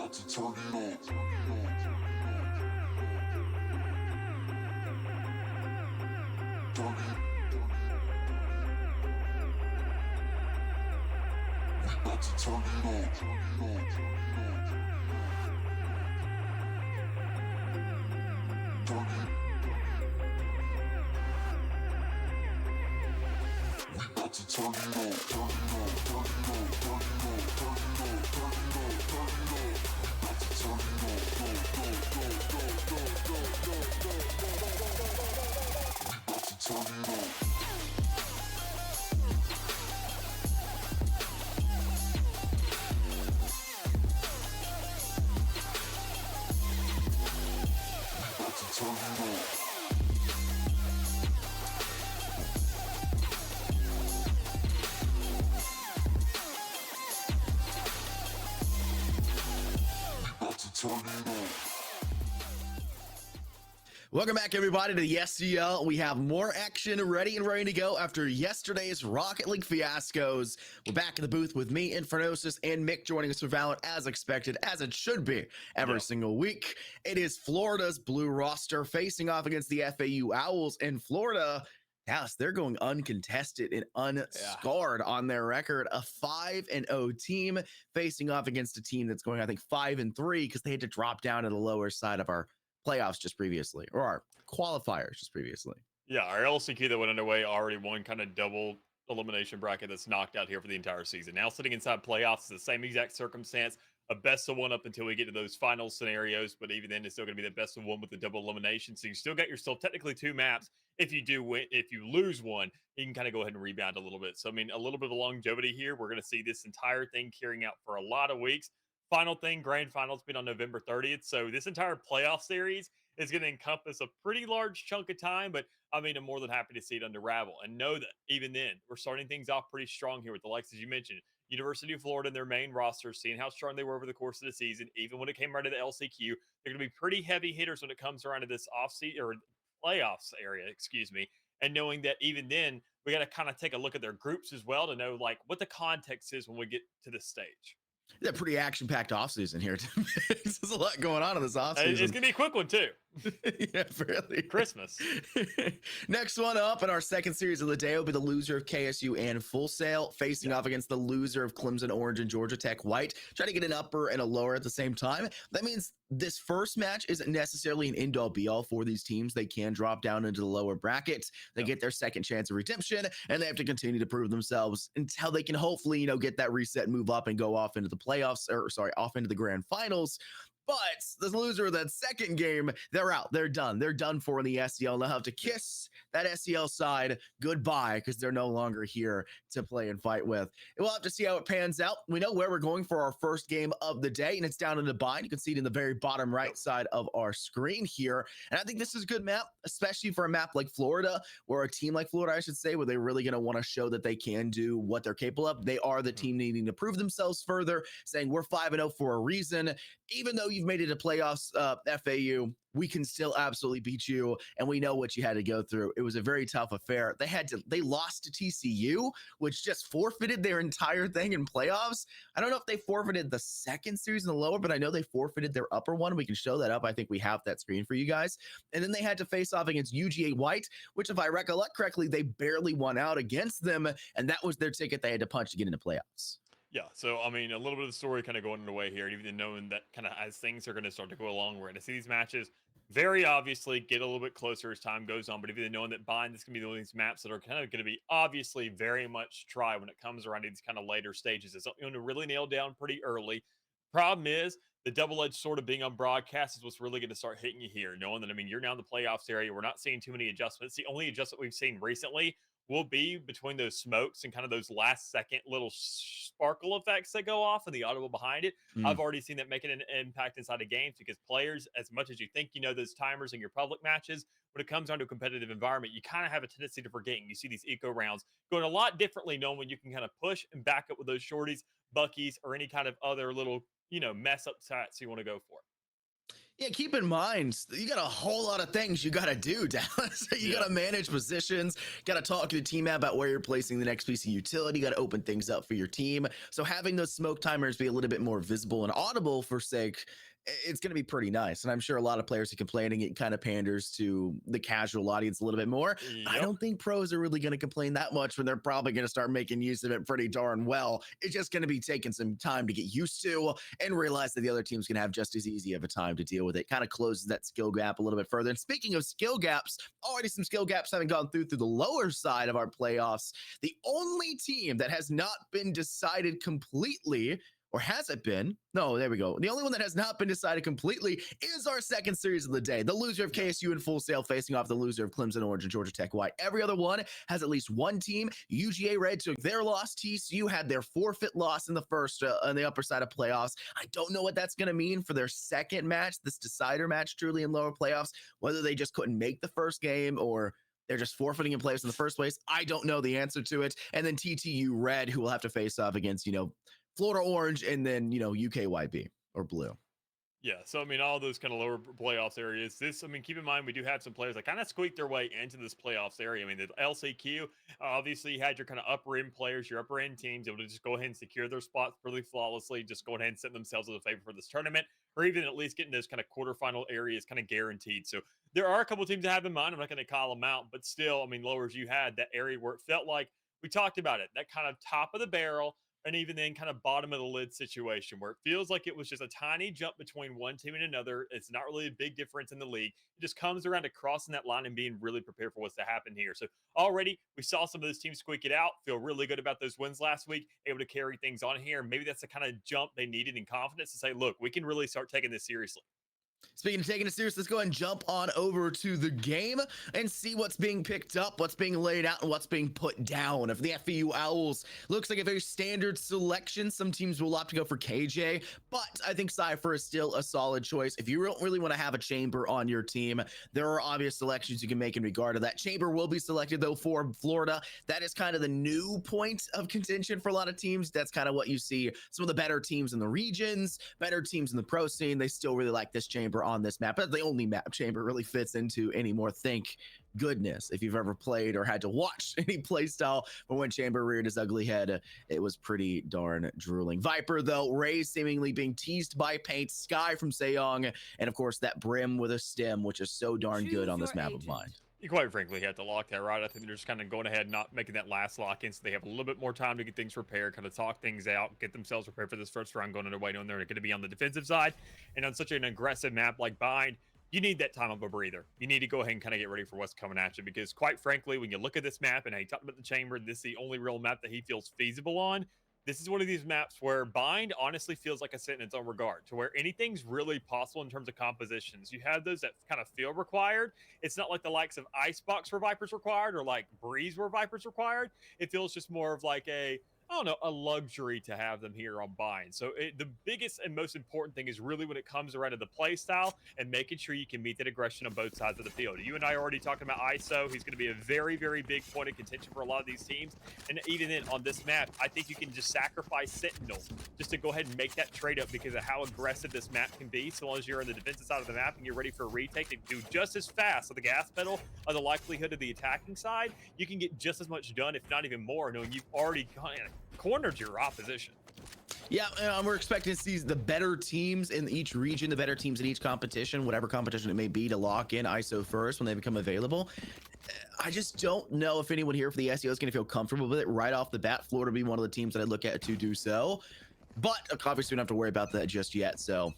about to turn it up. Turn it. We about to turn it up. Turn it. We about to turn it up. Turn it up. Turn it up. Turn it up. Turn it up. Turn it up. Turn it up. We about to turn it up. We about to turn it up. Turn it up. Welcome back, everybody, to the SCL. We have more action ready to go after yesterday's Rocket League fiascos. We're back in the booth with me, Infernosis, and Mick joining us for Valorant as expected, as it should be every single week. It is Florida's blue roster facing off against the FAU Owls in Florida. Yes, they're going uncontested and unscarred on their record. A 5-0 team facing off against a team that's going, I think, 5-3 because they had to drop down to the lower side of our playoffs just previously, or our qualifiers just previously. Yeah, our LCQ that went underway already won kind of double elimination bracket that's knocked out here for the entire season. Now sitting inside playoffs is the same exact circumstance. A best of one up until we get to those final scenarios, but even then it's still going to be the best of one with the double elimination. So you still got yourself technically two maps. If you do win, if you lose one, you can kind of go ahead and rebound a little bit. So I mean, a little bit of longevity here. We're going to see this entire thing carrying out for a lot of weeks. Final thing, grand finals been on November 30th. So this entire playoff series is going to encompass a pretty large chunk of time, but I mean, I'm more than happy to see it unravel and know that even then we're starting things off pretty strong here with the likes, as you mentioned, University of Florida and their main roster, seeing how strong they were over the course of the season. Even when it came right to the LCQ, they're going to be pretty heavy hitters when it comes around to this off-season or playoffs area, and knowing that even then we got to kind of take a look at their groups as well to know like what the context is when we get to this stage. Yeah, pretty action-packed offseason here. There's a lot going on in this offseason. It's going to be a quick one, too. Yeah, really. Christmas. Next one up in our second series of the day will be the loser of KSU and Full Sail facing off against the loser of Clemson Orange and Georgia Tech White. Trying to get an upper and a lower at the same time. That means this first match isn't necessarily an end-all be-all for these teams. They can drop down into the lower brackets. They get their second chance of redemption, and they have to continue to prove themselves until they can hopefully, get that reset and move up and go off into the playoffs, off into the grand finals. But the loser of that second game, they're out. They're done. They're done for in the SEL. They'll have to kiss that SEL side goodbye because they're no longer here to play and fight with. And we'll have to see how it pans out. We know where we're going for our first game of the day, and it's down in the bind. You can see it in the very bottom right side of our screen here. And I think this is a good map, especially for a map like Florida, or a team like Florida, I should say, where they're really going to want to show that they can do what they're capable of. They are the team needing to prove themselves further, saying we're 5-0 for a reason. Even though you've made it to playoffs, FAU, we can still absolutely beat you, and we know what you had to go through. It was a very tough affair. They lost to TCU, which just forfeited their entire thing in playoffs. I don't know if they forfeited the second series in the lower, but I know they forfeited their upper one. We can show that up. I think we have that screen for you guys. And then they had to face off against UGA White, which, if I recollect correctly, they barely won out against them, and that was their ticket they had to punch to get into playoffs. Yeah, so I mean, a little bit of the story kind of going away here, and even knowing that kind of as things are going to start to go along, we're going to see these matches very obviously get a little bit closer as time goes on. But even knowing that bind, this is going to be one of these maps that are kind of going to be obviously very much try when it comes around to these kind of later stages. It's something to really nail down pretty early. Problem is, the double-edged sword of being on broadcast is what's really going to start hitting you here, knowing that, I mean, you're now in the playoffs area. We're not seeing too many adjustments. The only adjustment we've seen recently will be between those smokes and kind of those last second little sparkle effects that go off and the audible behind it. I've already seen that making an impact inside of games because players, as much as you think you know those timers in your public matches, when it comes down to a competitive environment, you kind of have a tendency to forget. And you see these eco rounds going a lot differently, knowing when you can kind of push and back up with those shorties, buckies, or any kind of other little, mess up stats you want to go for. Yeah, keep in mind, you got a whole lot of things you got to do, Dallas. You got to manage positions, got to talk to the team about where you're placing the next piece of utility, got to open things up for your team. So having those smoke timers be a little bit more visible and audible for sake, it's going to be pretty nice. And I'm sure a lot of players are complaining. It kind of panders to the casual audience a little bit more. Yep. I don't think pros are really going to complain that much when they're probably going to start making use of it pretty darn well. It's just going to be taking some time to get used to and realize that the other team's going to have just as easy of a time to deal with it. Kind of closes that skill gap a little bit further. And speaking of skill gaps, already some skill gaps having gone through the lower side of our playoffs. The only team that has not been decided completely, or has it been? No, there we go. The only one that has not been decided completely is our second series of the day. The loser of KSU and Full Sail facing off the loser of Clemson Orange and Georgia Tech White. Every other one has at least one team. UGA Red took their loss. TCU had their forfeit loss in the first on the upper side of playoffs. I don't know what that's going to mean for their second match, this decider match truly in lower playoffs, whether they just couldn't make the first game or they're just forfeiting in playoffs in the first place. I don't know the answer to it. And then TTU Red, who will have to face off against, Florida Orange and then, UKYB or Blue. Yeah, so I mean, all those kind of lower playoffs areas. Keep in mind we do have some players that kind of squeaked their way into this playoffs area. I mean, the LCQ, obviously, you had your kind of upper end players, your upper end teams able to just go ahead and secure their spots really flawlessly, just go ahead and set themselves as a favor for this tournament, or even at least getting those kind of quarterfinal areas kind of guaranteed. So there are a couple teams to have in mind. I'm not going to call them out, but still, I mean, lowers, you had that area where it felt like we talked about it, that kind of top of the barrel. And even then kind of bottom of the lid situation where it feels like it was just a tiny jump between one team and another. It's not really a big difference in the league. It just comes around to crossing that line and being really prepared for what's to happen here. So already we saw some of those teams squeak it out, feel really good about those wins last week, able to carry things on here. Maybe that's the kind of jump they needed in confidence to say, look, we can really start taking this seriously. Speaking of taking it serious, let's go ahead and jump on over to the game and see what's being picked up, what's being laid out, and what's being put down. If the FEU Owls looks like a very standard selection, some teams will opt to go for KJ, but I think Cypher is still a solid choice. If you don't really want to have a Chamber on your team, there are obvious selections you can make in regard to that. Chamber will be selected, though, for Florida. That is kind of the new point of contention for a lot of teams. That's kind of what you see. Some of the better teams in the regions, better teams in the pro scene, they still really like this Chamber on this map. But the only map Chamber really fits into anymore. Thank goodness. If you've ever played or had to watch any play style from when Chamber reared his ugly head, it was pretty darn drooling. Viper, though, Ray seemingly being teased by Paint, Sky from Sejong, and of course that Brim with a stem, which is so darn good on this map of mine. You quite frankly have to lock that right. I think they're just kind of going ahead, not making that last lock in, so they have a little bit more time to get things prepared, kind of talk things out, get themselves prepared for this first round going underway, knowing they're going to be on the defensive side. And on such an aggressive map like Bind, you need that time of a breather. You need to go ahead and kind of get ready for what's coming at you, because quite frankly, when you look at this map, and he talked about the Chamber, this is the only real map that he feels feasible on. This is one of these maps where Bind honestly feels like a set in its own regard, to where anything's really possible in terms of compositions. You have those that kind of feel required. It's not like the likes of Icebox where Viper's required, or like Breeze where Viper's required. It feels just more of like a luxury to have them here on Bind. So the biggest and most important thing is really when it comes around to the play style and making sure you can meet that aggression on both sides of the field. You and I are already talking about ISO. He's going to be a very, very big point of contention for a lot of these teams. And even then on this map, I think you can just sacrifice Sentinel just to go ahead and make that trade up because of how aggressive this map can be. So long as you're on the defensive side of the map and you're ready for a retake to do just as fast with the gas pedal on the likelihood of the attacking side, you can get just as much done, if not even more, knowing you've already kind of cornered your opposition. Yeah, we're expecting to see the better teams in each region, the better teams in each competition, whatever competition it may be, to lock in ISO first when they become available. I just don't know if anyone here for the SEO is going to feel comfortable with it right off the bat. Florida would be one of the teams that I look at to do so, but obviously we don't have to worry about that just yet. So,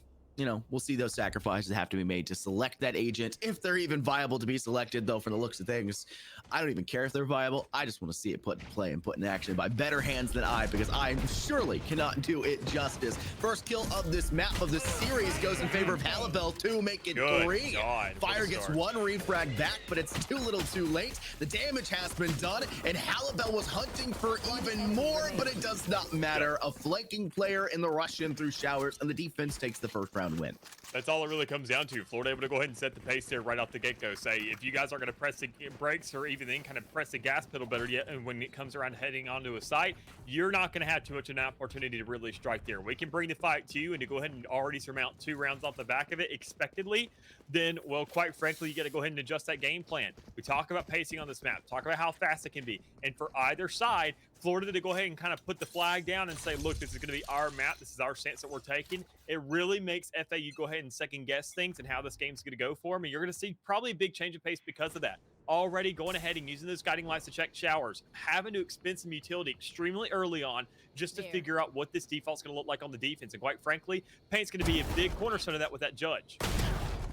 we'll see those sacrifices that have to be made to select that agent, if they're even viable to be selected, though, from the looks of things. I don't even care if they're viable. I just want to see it put in play and put in action by better hands than I, because I surely cannot do it justice. First kill of this map of this series goes in favor of Halibel to make it Good 3. God, Fire gets one refrag back, but it's too little too late. The damage has been done, and Halibel was hunting for even more, but it does not matter. A flanking player in the Russian through showers, and the defense takes the first round. round win. That's all it really comes down to. Florida able to go ahead and set the pace there right off the get-go. Say, if you guys are going to press the brakes or even then kind of press the gas pedal better yet, and when it comes around heading onto a site, you're not going to have too much of an opportunity to really strike there. We can bring the fight to you and to go ahead and already surmount 2 rounds off the back of it expectedly, then, well, quite frankly, you got to go ahead and adjust that game plan. We talk about pacing on this map, talk about how fast it can be, and for either side, Florida to go ahead and kind of put the flag down and say, look, this is going to be our map. This is our stance that we're taking. It really makes FAU go ahead and second guess things and how this game's going to go for them. And you're going to see probably a big change of pace because of that. Already going ahead and using those guiding lights to check showers, having to expend some utility extremely early on just to figure out what this default's going to look like on the defense. And quite frankly, Paint's going to be a big cornerstone of that with that judge.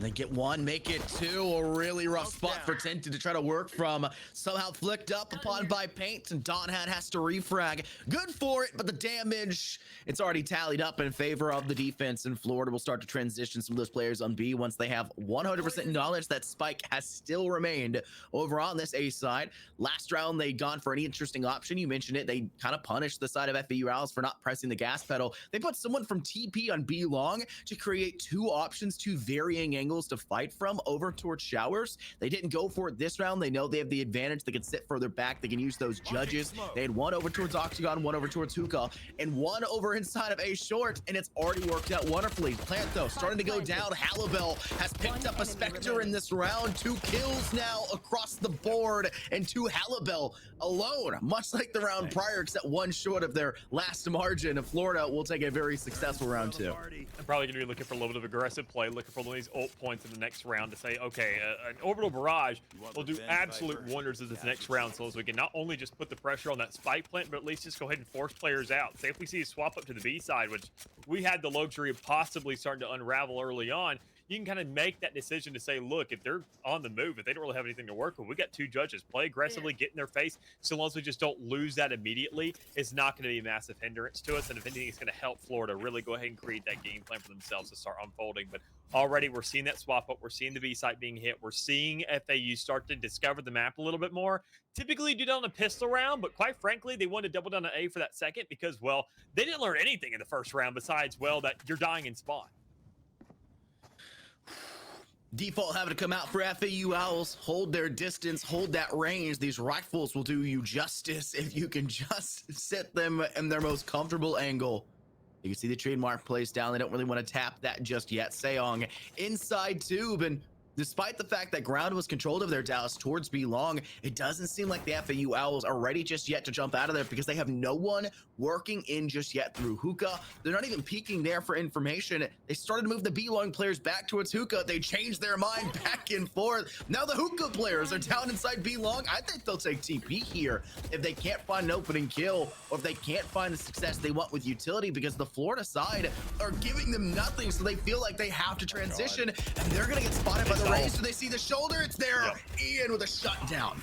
They get 1, make it 2. A really rough spot for Tinted to try to work from. Somehow flicked up upon by Paint, and Donhat has to refrag. Good for it, but the damage, it's already tallied up in favor of the defense, and Florida will start to transition some of those players on B once they have 100% knowledge that Spike has still remained over on this A side. Last round, they gone for an interesting option. You mentioned it. They kind of punished the side of FAU Owls for not pressing the gas pedal. They put someone from TP on B long to create 2 options, 2 varying angles to fight from over towards showers. They didn't go for it this round. They know they have the advantage. They can sit further back. They can use those judges. They had 1 over towards Octagon, 1 over towards Hookah, and 1 over inside of A short, and it's already worked out wonderfully. Plant though starting to go down. Halibel has picked up a Spectre in this round. 2 kills now across the board, and 2 Halibel alone, much like the round prior, except 1 short of their last margin. Florida will take a very successful round 2. I'm probably going to be looking for a little bit of aggressive play, looking for one of these ult points in the next round to say, okay, an orbital barrage will do absolute wonders in this next round, so as we can not only just put the pressure on that spike plant, but at least just go ahead and force players out. Say if we see a swap up to the B side, which we had the luxury of possibly starting to unravel early on, you can kind of make that decision to say, look, if they're on the move, if they don't really have anything to work with, we got 2 judges. Play aggressively, get in their face. So long as we just don't lose that immediately, it's not going to be a massive hindrance to us. And if anything, it's going to help Florida really go ahead and create that game plan for themselves to start unfolding. But already we're seeing that swap up. We're seeing the B site being hit. We're seeing FAU start to discover the map a little bit more. Typically do that on a pistol round, but quite frankly, they wanted to double down on A for that second because, well, they didn't learn anything in the first round besides, well, that you're dying in spawn. Default having to come out for FAU Owls, hold their distance, hold that range. These rifles will do you justice if you can just set them in their most comfortable angle. You can see the trademark placed down. They don't really want to tap that just yet. Seong inside tube, and despite the fact that ground was controlled of their Dallas towards B long, it doesn't seem like the FAU Owls are ready just yet to jump out of there because they have no one working in just yet through Hookah. They're not even peeking there for information. They started to move the B long players back towards Hookah. They changed their mind back and forth. Now the Hookah players are down inside B long. I think they'll take TP here if they can't find an opening kill or if they can't find the success they want with utility, because the Florida side are giving them nothing, so they feel like they have to transition, and they're going to get spotted by the range. So they see the shoulder, it's there. Yep. Ian with a shutdown.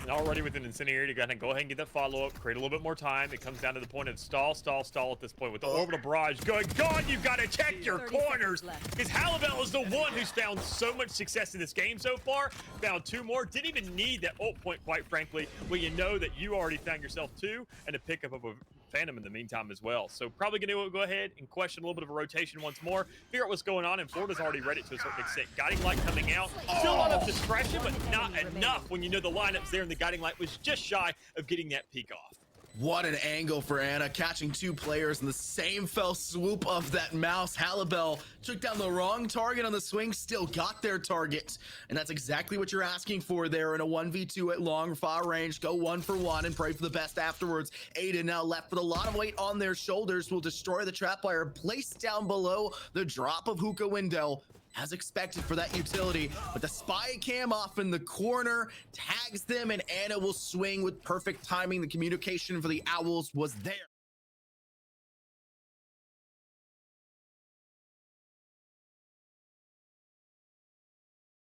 And already with an incendiary to go ahead and get that follow-up, create a little bit more time. It comes down to the point of stall at this point with the orbital barrage. Good God, you've got to check your corners. Because Halibel is the one who's found so much success in this game so far. Found 2 more. Didn't even need that ult point, quite frankly, when you know that you already found yourself 2 and a pickup of a Phantom in the meantime as well. So probably going to go ahead and question a little bit of a rotation once more, figure out what's going on, and Florida's already read it to a certain extent. Guiding light coming out. Still a lot of discretion, but not enough when you know the lineup's there and the guiding light was just shy of getting that peak off. What an angle for Anna, catching 2 players in the same fell swoop of that mouse. Halibel took down the wrong target on the swing, still got their target. And that's exactly what you're asking for there in a 1v2 at long, far range. Go 1 for 1 and pray for the best afterwards. Aiden now left with a lot of weight on their shoulders, will destroy the trap wire, placed down below the drop of Hookah window. As expected for that utility, but the spy cam off in the corner, tags them, and Anna will swing with perfect timing. The communication for the Owls was there.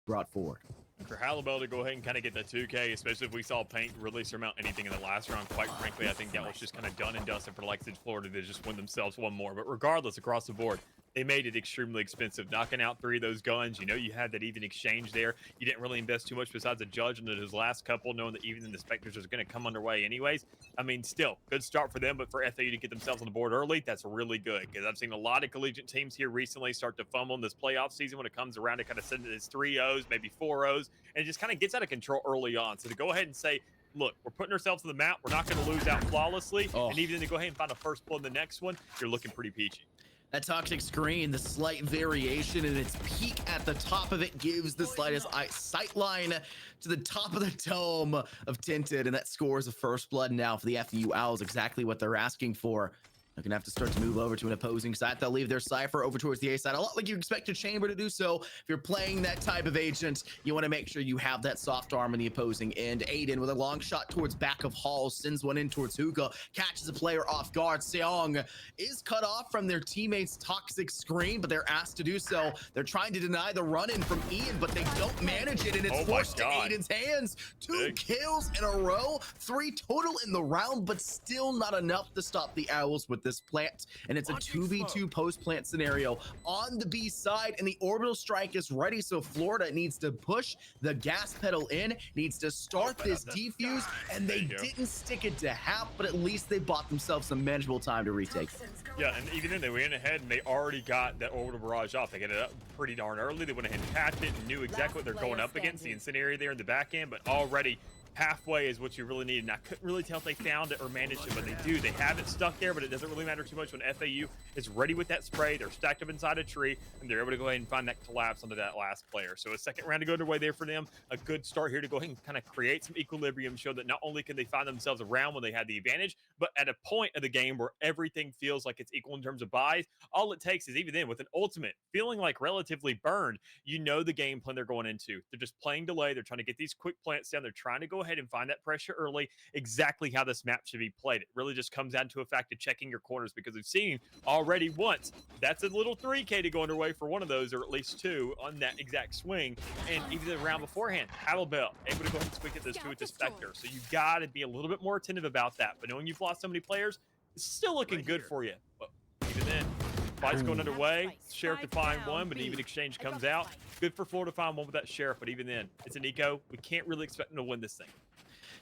Brought forward. For Halibel to go ahead and kind of get that 2K, especially if we saw Paint really surmount anything in the last round, quite frankly, I think that was just kind of done and dusted for the likes of Florida to just win themselves 1 more. But regardless, across the board, they made it extremely expensive. Knocking out 3 of those guns, you know, you had that even exchange there. You didn't really invest too much besides a judge into his last couple, knowing that even the specters is going to come underway anyways. I mean, still, good start for them, but for FAU to get themselves on the board early, that's really good because I've seen a lot of collegiate teams here recently start to fumble in this playoff season when it comes around to kind of send it as 3-0s, maybe 4-0s, and it just kind of gets out of control early on. So to go ahead and say, look, we're putting ourselves on the map. We're not going to lose out flawlessly. And even to go ahead and find a first blood in the next one, you're looking pretty peachy. That toxic screen, the slight variation in its peak at the top of it gives the slightest sight line to the top of the dome of Tinted, and that scores a first blood now for the FU Owls, exactly what they're asking for. They're gonna have to start to move over to an opposing side. They'll leave their Cypher over towards the A side, a lot like you expect a Chamber to do so. If you're playing that type of agent, you want to make sure you have that soft arm in the opposing end. Aiden with a long shot towards back of Hall, sends one in towards Hookah, catches a player off guard. Seong is cut off from their teammates' toxic screen, but they're asked to do so. They're trying to deny the run-in from Ian, but they don't manage it, and it's forced to Aiden's hands. 2 kills in a row, 3 total in the round, but still not enough to stop the Owls with this plant, and it's a 2v2 post-plant scenario on the B side, and the orbital strike is ready, so Florida needs to push the gas pedal in, needs to start this defuse, and they didn't stick it to half, but at least they bought themselves some manageable time to retake it. Yeah, and even then they went ahead and they already got that orbital barrage off. They got it up pretty darn early. They went ahead and tapped it and knew exactly what they're going up against, the incendiary there in the back end, but already halfway is what you really need. And I couldn't really tell if they found it or managed it, but they do. They have it stuck there, but it doesn't really matter too much when FAU is ready with that spray. They're stacked up inside a tree, and they're able to go ahead and find that collapse onto that last player. So a second round to go their way there for them. A good start here to go ahead and kind of create some equilibrium, show that not only can they find themselves around when they had the advantage, but at a point of the game where everything feels like it's equal in terms of buys. All it takes is, even then, with an ultimate feeling like relatively burned, you know the game plan they're going into. They're just playing delay. They're trying to get these quick plants down. They're trying to go ahead and find that pressure early, exactly how this map should be played. It really just comes down to a fact of checking your corners, because we've seen already once that's a little 3K to go underway for one of those, or at least 2 on that exact swing. And even the round beforehand, Paddlebell able to go ahead and squeak at those 2 with the Spectre. So you got to be a little bit more attentive about that. But knowing you've lost so many players, it's still looking good for you. But even then, fight's going underway. Sheriff to find one, but even exchange comes out. Good for Florida to find one with that Sheriff, but even then, it's an eco. We can't really expect them to win this thing.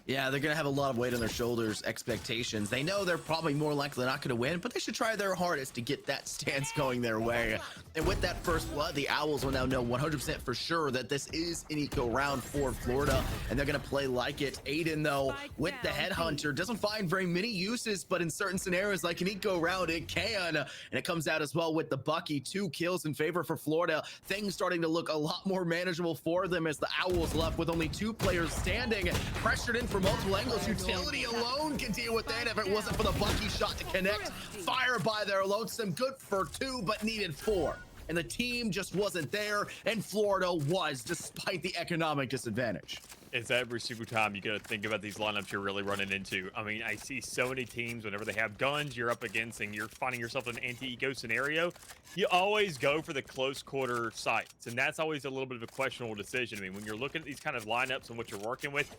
Yeah, they're going to have a lot of weight on their shoulders, expectations. They know they're probably more likely not going to win, but they should try their hardest to get that stance going their way. And with that first blood, the Owls will now know 100% for sure that this is an eco round for Florida, and they're going to play like it. Aiden, though, with the Headhunter, doesn't find very many uses, but in certain scenarios like an eco round, it can. And it comes out as well with the Bucky. 2 kills in favor for Florida. Things starting to look a lot more manageable for them as the Owls left with only 2 players standing, pressured in from multiple angles. Utility alone can deal with that if it wasn't for the Bucky shot to connect. Fire by their lonesome, good for 2, but needed 4. And the team just wasn't there, and Florida was, despite the economic disadvantage. It's every single time you got to think about these lineups you're really running into. I mean, I see so many teams, whenever they have guns you're up against and you're finding yourself in an anti-eco scenario, you always go for the close quarter sights. And that's always a little bit of a questionable decision. I mean, when you're looking at these kind of lineups and what you're working with,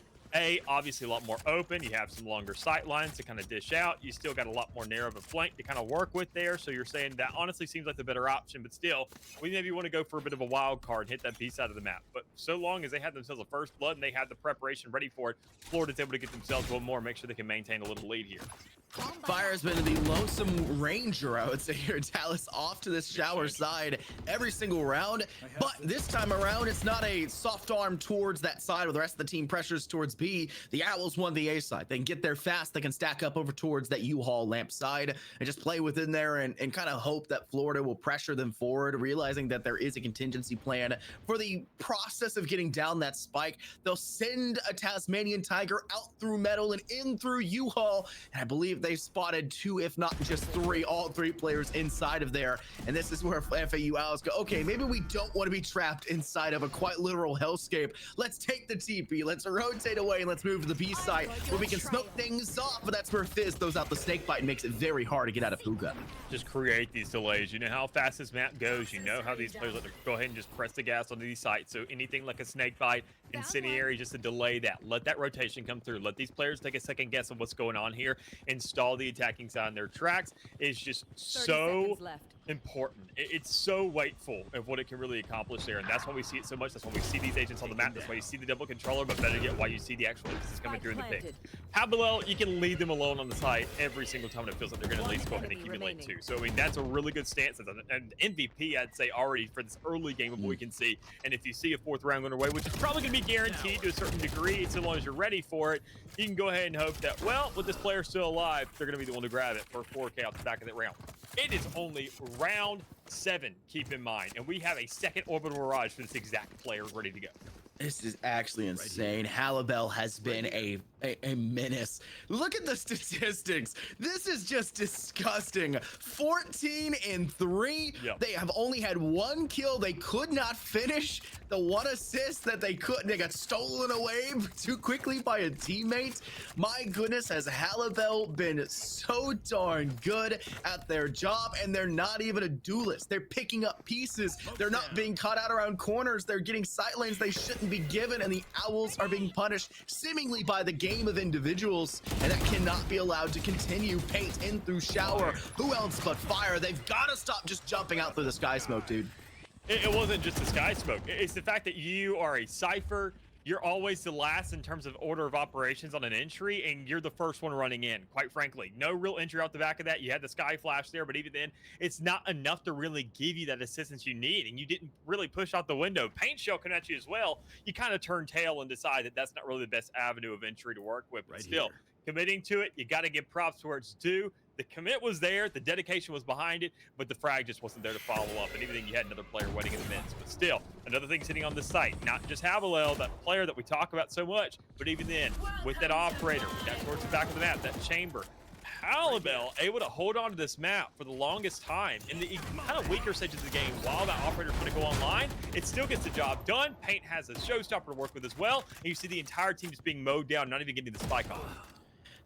obviously a lot more open. You have some longer sight lines to kind of dish out. You still got a lot more narrow of a flank to kind of work with there. So you're saying that honestly seems like the better option, but still, we maybe want to go for a bit of a wild card and hit that B side of the map. But so long as they had themselves a first blood and they had the preparation ready for it, Florida's able to get themselves one more, make sure they can maintain a little lead here. Fire's been the lonesome ranger, I would say, here. Dallas off to this shower side every single round, but this time around it's not a soft arm towards that side where the rest of the team pressures towards B. The Owls won the A side. They can get there fast. They can stack up over towards that U-Haul lamp side and just play within there and kind of hope that Florida will pressure them forward, realizing that there is a contingency plan for the process of getting down that spike. They'll send a Tasmanian Tiger out through metal and in through U-Haul, and I believe they spotted 2, if not just 3, all 3 players inside of there. And this is where FAU Owls go, okay, maybe we don't want to be trapped inside of a quite literal hellscape. Let's take the TP, let's rotate away, and let's move to the B side where we can smoke things off. But that's where Fizz throws out the snake bite and makes it very hard to get out of Huga. Just create these delays. You know how fast this map goes. You know how these players like to go ahead and just press the gas onto these sites. So anything like a snake bite, incendiary, just to delay that. Let that rotation come through. Let these players take a second guess of what's going on here. Install the attacking side in their tracks. Is just so important. It's so weightful of what it can really accomplish there, and that's why we see it so much. That's why we see these agents on the map. That's why you see the double controller, but better yet, why you see the actual emphasis coming through in the pick. How below you can leave them alone on the site every single time, and it feels like they're going to at least go ahead and accumulate too. So I mean, that's a really good stance. As an MVP, I'd say already for this early game of what we can see. And if you see a 4th round underway, which is probably going to be guaranteed to a certain degree, so long as you're ready for it, you can go ahead and hope that, well, with this player still alive, they're going to be the one to grab it for 4K off the back of that round. It is only round 7, keep in mind, and we have a second orbital barrage for this exact player ready to go. This is actually insane. Halibel has been a menace. Look at the statistics. This is just disgusting. 14-3. Yep. They have only had 1 kill. They could not finish. The 1 assist that they got stolen away too quickly by a teammate. My goodness, has Halibel been so darn good at their job, and they're not even a duelist. They're picking up pieces. They're not being caught out around corners. They're getting sight lanes they shouldn't be given, and the Owls are being punished seemingly by the game of individuals, and that cannot be allowed to continue. Paint in through shower. Who else but Fire? They've got to stop just jumping out through the sky smoke, dude. It wasn't just the sky smoke. It's the fact that you are a Cypher. You're always the last in terms of order of operations on an entry, and you're the first one running in, quite frankly. No real entry out the back of that. You had the sky flash there, but even then, it's not enough to really give you that assistance you need, and you didn't really push out the window. Paint shell come at you as well. You kind of turn tail and decide that that's not really the best avenue of entry to work with, but still, committing to it, you got to give props where it's due. The commit was there, the dedication was behind it, but the frag just wasn't there to follow up. And even then, you had another player waiting in the midst. But still, another thing sitting on the site, not just Havilel, that player that we talk about so much, but even then, with that operator, that towards the back of the map, that chamber, Halibel able to hold on to this map for the longest time in the kind of weaker stages of the game while that operator's going to go online. It still gets the job done. Paint has a showstopper to work with as well. And you see the entire team just being mowed down, not even getting the spike on.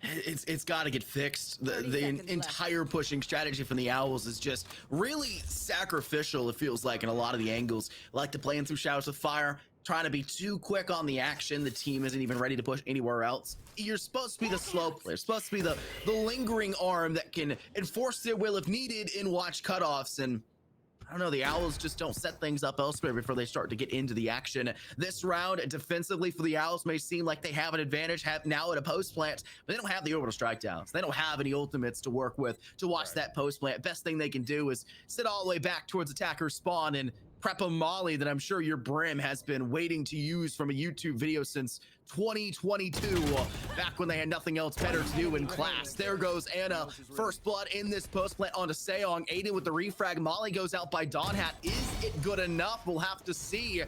It's got to get fixed. The entire pushing strategy from the Owls is just really sacrificial, it feels like, in a lot of the angles. Like to play in through showers with Fire, trying to be too quick on the action. The team isn't even ready to push anywhere else. You're supposed to be the slow player, supposed to be the lingering arm that can enforce their will if needed in watch cutoffs, and I don't know, the Owls just don't set things up elsewhere before they start to get into the action. This round, defensively for the Owls, may seem like they have an advantage now at a post plant, but they don't have the orbital strike downs. They don't have any ultimates to work with to watch that post plant. Best thing they can do is sit all the way back towards attacker spawn and prep a molly that I'm sure your Brim has been waiting to use from a YouTube video since 2022, back when they had nothing else better to do in class. There goes Anna. First blood in this post plant onto Seong. Aiden with the refrag. Molly goes out by Donhat. Is it good enough? We'll have to see.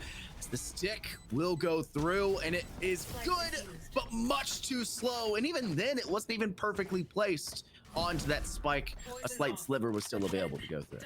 The stick will go through, and it is good, but much too slow. And even then, it wasn't even perfectly placed onto that spike. A slight sliver was still available to go through.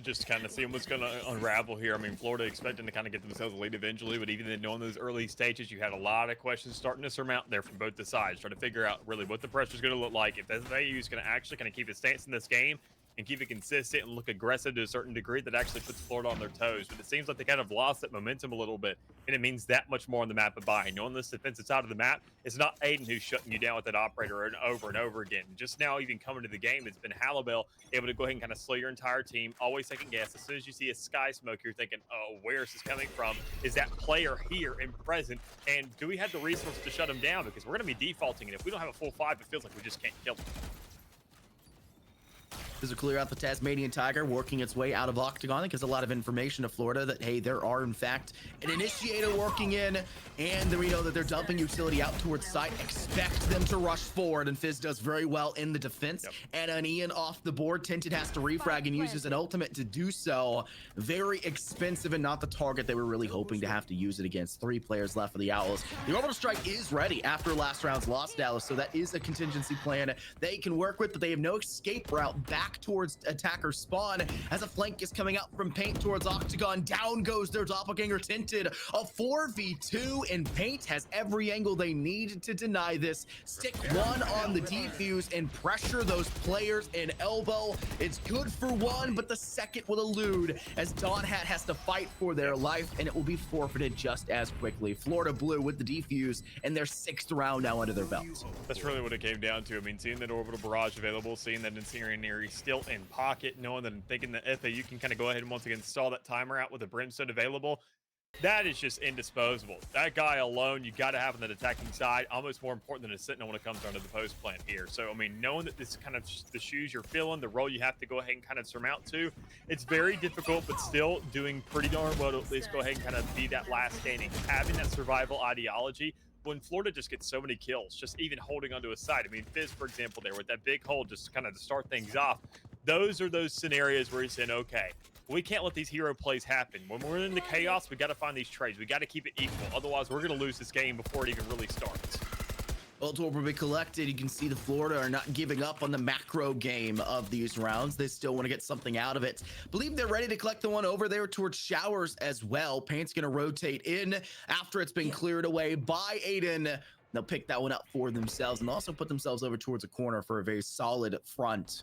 Just kind of seeing what's going to unravel here. I mean, Florida expecting to kind of get themselves a lead eventually, but even then, knowing those early stages, you had a lot of questions starting to surmount there from both the sides, trying to figure out really what the pressure is going to look like. If SFAU is going to actually kind of keep a stance in this game and keep it consistent and look aggressive to a certain degree, that actually puts Florida on their toes. But it seems like they kind of lost that momentum a little bit, and it means that much more on the map of buying. Knowing this defensive side of the map, it's not Aiden who's shutting you down with that operator and over again. Just now, even coming to the game, it's been Halibel able to go ahead and kind of slow your entire team, always second guess. As soon as you see a sky smoke, you're thinking, oh, where is this coming from? Is that player here and present? And do we have the resources to shut him down? Because we're going to be defaulting, and if we don't have a full 5, it feels like we just can't kill him. This will clear out the Tasmanian Tiger, working its way out of Octagon. It gives a lot of information to Florida that, hey, there are, in fact, an initiator working in, and then we know that they're dumping utility out towards site. Expect them to rush forward, and Fizz does very well in the defense. And an Ian off the board. Tinted has to refrag and uses an ultimate to do so. Very expensive and not the target they were really hoping to have to use it against. 3 players left for the Owls. The orbital strike is ready after last round's loss, Dallas, so that is a contingency plan they can work with, but they have no escape route back towards attacker spawn as a flank is coming out from Paint towards Octagon. Down goes their doppelganger Tinted. A 4v2, and Paint has every angle they need to deny this. Stick 1 on the defuse and pressure those players in elbow. It's good for 1, but the second will elude as Donhat has to fight for their life, and it will be forfeited just as quickly. Florida Blue with the defuse and their 6th round now under their belts. That's really what it came down to. I mean, seeing that orbital barrage available, seeing that incendiary still in pocket, knowing that I'm thinking that FAU can kind of go ahead and once again stall that timer out with the Brimstone available. That is just indisposable. That guy alone, you got to have on that attacking side, almost more important than a sentinel when it comes down to the post plant here. So, I mean, knowing that this is kind of the shoes you're filling, the role you have to go ahead and kind of surmount to, it's very difficult, but still doing pretty darn well to at least go ahead and kind of be that last standing. Having that survival ideology, when Florida just gets so many kills, just even holding onto a side. I mean, Fizz, for example, there with that big hole, just kind of to start things off. Those are those scenarios where you're saying, okay, we can't let these hero plays happen. When we're in the chaos, we got to find these trades. We got to keep it equal. Otherwise, we're going to lose this game before it even really starts. Ultimate will be collected. You can see the Florida are not giving up on the macro game of these rounds. They still want to get something out of it. Believe they're ready to collect the one over there towards Showers as well. Paint's going to rotate in after it's been cleared away by Aiden. They'll pick that one up for themselves and also put themselves over towards a corner for a very solid front.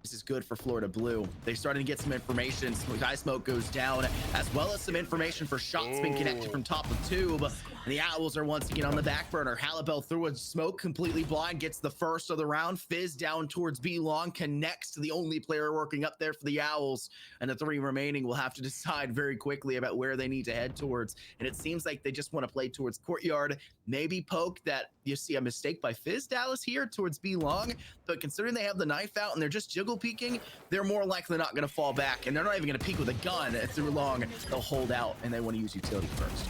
This is good for Florida Blue. They started to get some information. Sky Smoke goes down, as well as some information for shots being connected from top of tube. And the Owls are once again on the back burner. Halibel through a smoke, completely blind, gets the first of the round. Fizz down towards B Long, connects to the only player working up there for the Owls. And the three remaining will have to decide very quickly about where they need to head towards. And it seems like they just want to play towards Courtyard. Maybe poke that you see a mistake by Fizz Dallas here towards B Long. But considering they have the knife out and they're just jiggle peeking, they're more likely not going to fall back, and they're not even going to peek with a gun through long. They'll hold out and they want to use utility first.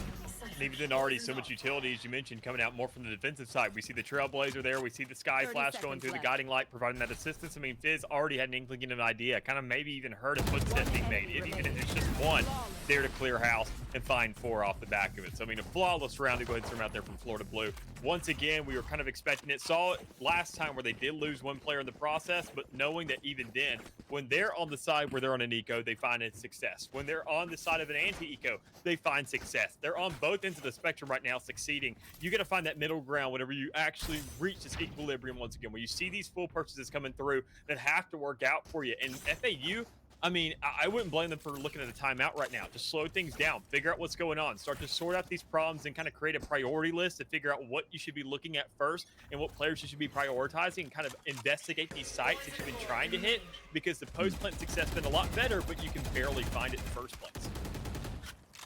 And even then, already so much utility, as you mentioned, coming out more from the defensive side. We see the Trailblazer there. We see the Sky Flash going through the guiding light, providing that assistance. I mean, Fizz already had an inkling of an idea, kind of maybe even heard a footstep being made. Even if it's just one there to clear house and find 4 off the back of it. So, I mean, a flawless round to go ahead and turn out there from Florida Blue. Once again, we were kind of expecting it. Saw it last time where they did lose one player in the process, but knowing that even then, when they're on the side where they're on an eco, they find a success. When they're on the side of an anti-eco, they find success. They're on both ends of the spectrum right now succeeding. You got to find that middle ground whenever you actually reach this equilibrium once again, where you see these full purchases coming through that have to work out for you. And FAU, I mean, I wouldn't blame them for looking at a timeout right now. Just slow things down, figure out what's going on, start to sort out these problems and kind of create a priority list to figure out what you should be looking at first and what players you should be prioritizing, and kind of investigate these sites that you've been trying to hit, because the post-plant success has been a lot better, but you can barely find it in the first place.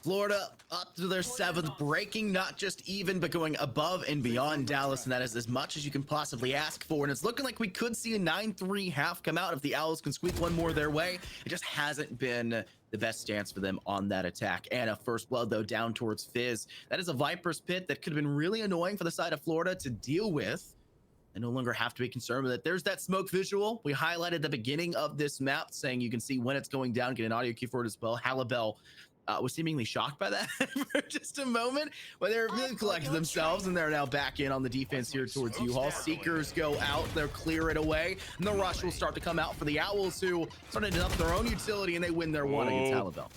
Florida up to their 7th, breaking not just even, but going above and beyond Dallas, and that is as much as you can possibly ask for. And it's looking like we could see a 9-3 half come out if the Owls can squeak one more their way. It just hasn't been the best stance for them on that attack. And a first blood, though, down towards Fizz. That is a Viper's Pit that could have been really annoying for the side of Florida to deal with. They no longer have to be concerned with it. There's that smoke visual we highlighted at the beginning of this map, saying you can see when it's going down. Get an audio cue for it as well. Halibel was seemingly shocked by that for just a moment, but they're really collected themselves, and they're now back in on the defense here towards U-Haul. Seekers go out, they'll clear it away, and the rush will start to come out for the Owls, who started to up their own utility, and they win their one against Halibel.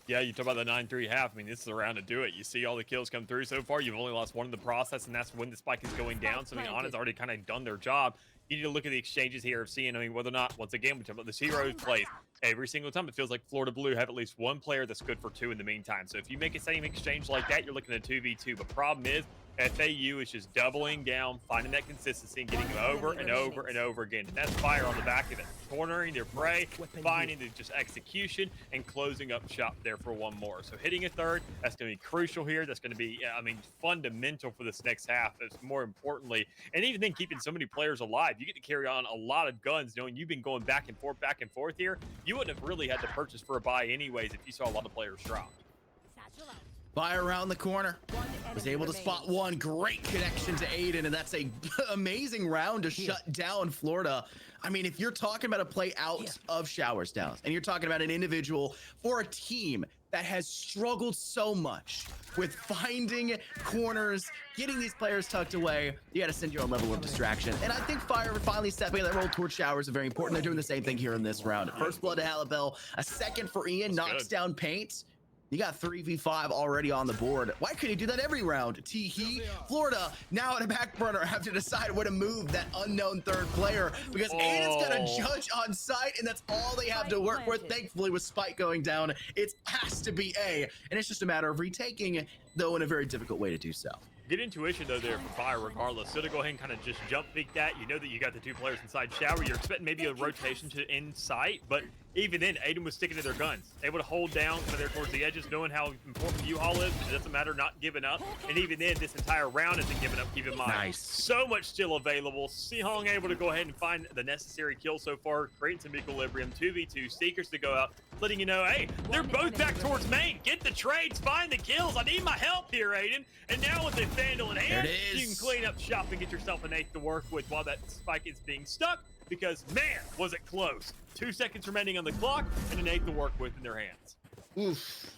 Yeah, you talk about the 9-3 half. I mean, this is the round to do it. You see all the kills come through so far. You've only lost one in the process, and that's when the spike is going down. So, I mean, Ana's already kind of done their job. You need to look at the exchanges here of seeing, I mean, whether or not, once again, we talk about this hero plays every single time. It feels like Florida Blue have at least one player that's good for 2 in the meantime. So if you make a same exchange like that, you're looking at 2v2. But problem is, FAU is just doubling down, finding that consistency, and getting them over and over and over again. And that's fire on the back of it. Cornering their prey, finding the just execution, and closing up shop there for one more. So hitting a third, that's going to be crucial here. That's going to be, I mean, fundamental for this next half. It's more importantly, and even then keeping so many players alive. You get to carry on a lot of guns, knowing you've been going back and forth here. You wouldn't have really had to purchase for a buy anyways if you saw a lot of players drop. Fire around the corner. Was able to spot one. Great connection to Aiden, and that's a amazing round to shut down Florida. I mean, if you're talking about a play out of Showers, Dallas, and you're talking about an individual for a team that has struggled so much with finding corners, getting these players tucked away, you got to send your own level of distraction. And I think Fire finally stepping that role towards Showers is very important. They're doing the same thing here in this round. First blood to Halibel, a second for Ian, knocks down Paint. You got 3v5 already on the board. Why couldn't you do that every round? T-He, Florida now at a back burner have to decide where to move that unknown third player, because Aiden's gonna judge on site, and that's all they have to work with. Thankfully, with Spike going down, it has to be A, and it's just a matter of retaking, though in a very difficult way to do so. Good intuition though there for Fire regardless. So to go ahead and kind of just jump peek that, you know that you got the 2 players inside shower. You're expecting maybe a rotation to insight, but even then, Aiden was sticking to their guns. Able to hold down kind of there towards the edges, knowing how important the U-Haul is. It doesn't matter, not giving up. And even then, this entire round isn't giving up, keep in mind. Nice. So much still available. Sihong able to go ahead and find the necessary kill so far, creating some equilibrium. 2v2, Seekers to go out, letting you know, hey, they're both back towards main. Get the trades, find the kills. I need my help here, Aiden. And now with the Vandal in hand, you can clean up shop and get yourself an 8th to work with while that spike is being stuck. Because, man, was it close. 2 seconds remaining on the clock and an 8th to work with in their hands. Oof.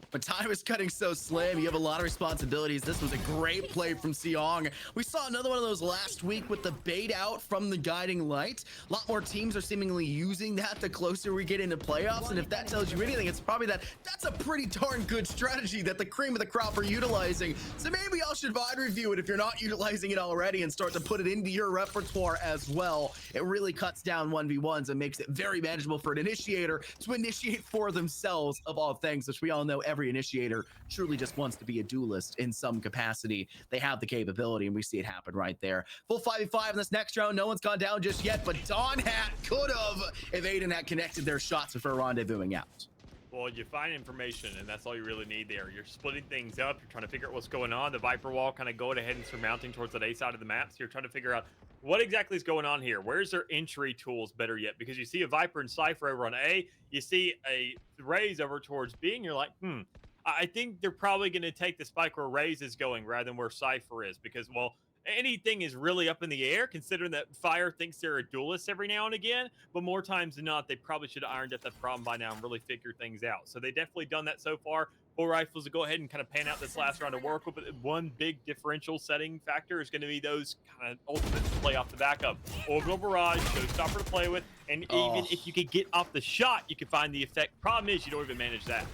But time is cutting so slim. You have a lot of responsibilities. This was a great play from Seong. We saw another one of those last week with the bait out from the guiding light. A lot more teams are seemingly using that the closer we get into playoffs. And if that tells you anything, it's probably that's a pretty darn good strategy that the cream of the crop are utilizing. So maybe y'all should VOD review it if you're not utilizing it already and start to put it into your repertoire as well. It really cuts down 1v1s and makes it very manageable for an initiator to initiate for themselves of all things, which we all know every initiator truly just wants to be a duelist in some capacity. They have the capability, and we see it happen right there. Full 5v5 in this next round. No one's gone down just yet, but Dawn Hat could have if Aiden had connected their shots before rendezvousing out. Well, you find information, and that's all you really need there. You're splitting things up. You're trying to figure out what's going on. The Viper wall kind of going ahead and surmounting towards that A side of the map. So you're trying to figure out what exactly is going on here. Where's their entry tools better yet? Because you see a Viper and Cypher over on A. You see a Raze over towards B, and you're like, I think they're probably going to take the spike where Raze is going rather than where Cypher is. Because, well, anything is really up in the air, considering that Fire thinks they're a duelist every now and again, but more times than not, they probably should have ironed out that problem by now and really figured things out. So they definitely done that so far. 4 rifles to go ahead and kind of pan out this last round of work with. But one big differential setting factor is going to be those kind of ultimates to play off the back of. Orbital Barrage, showstopper to play with, and even if you could get off the shot, you can find the effect. Problem is, you don't even manage that.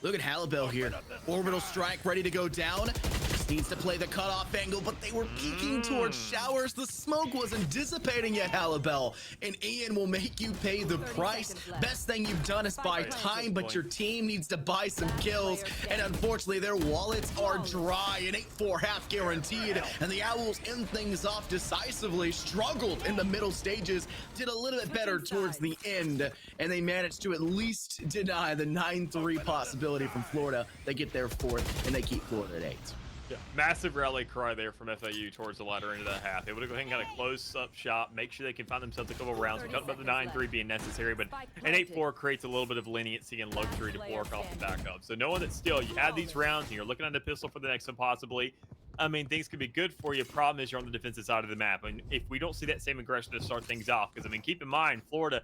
Look at Halibel here. Orbital strike ready to go down. Just needs to play the cutoff angle, but they were peeking towards showers. The smoke wasn't dissipating yet, Halibel. And Ian will make you pay the price. Best thing you've done is buy time, but your team needs to buy some kills. And unfortunately, their wallets are dry. An 8-4 half guaranteed. And the Owls end things off decisively. Struggled in the middle stages. Did a little bit better towards the end. And they managed to at least deny the 9-3 possibility from Florida. They get their 4th, and they keep Florida at 8. Yeah, massive rally cry there from FAU towards the latter end of that half. They would have go ahead and kind of close up shop, make sure they can find themselves a couple rounds. We talked about the 9-3 being necessary, but an 8-4 creates a little bit of leniency and luxury to work off the back up. So knowing that still you have these rounds and you're looking at the pistol for the next one possibly, I mean, things could be good for you. Problem is you're on the defensive side of the map. And if we don't see that same aggression to start things off, because I mean, keep in mind, Florida,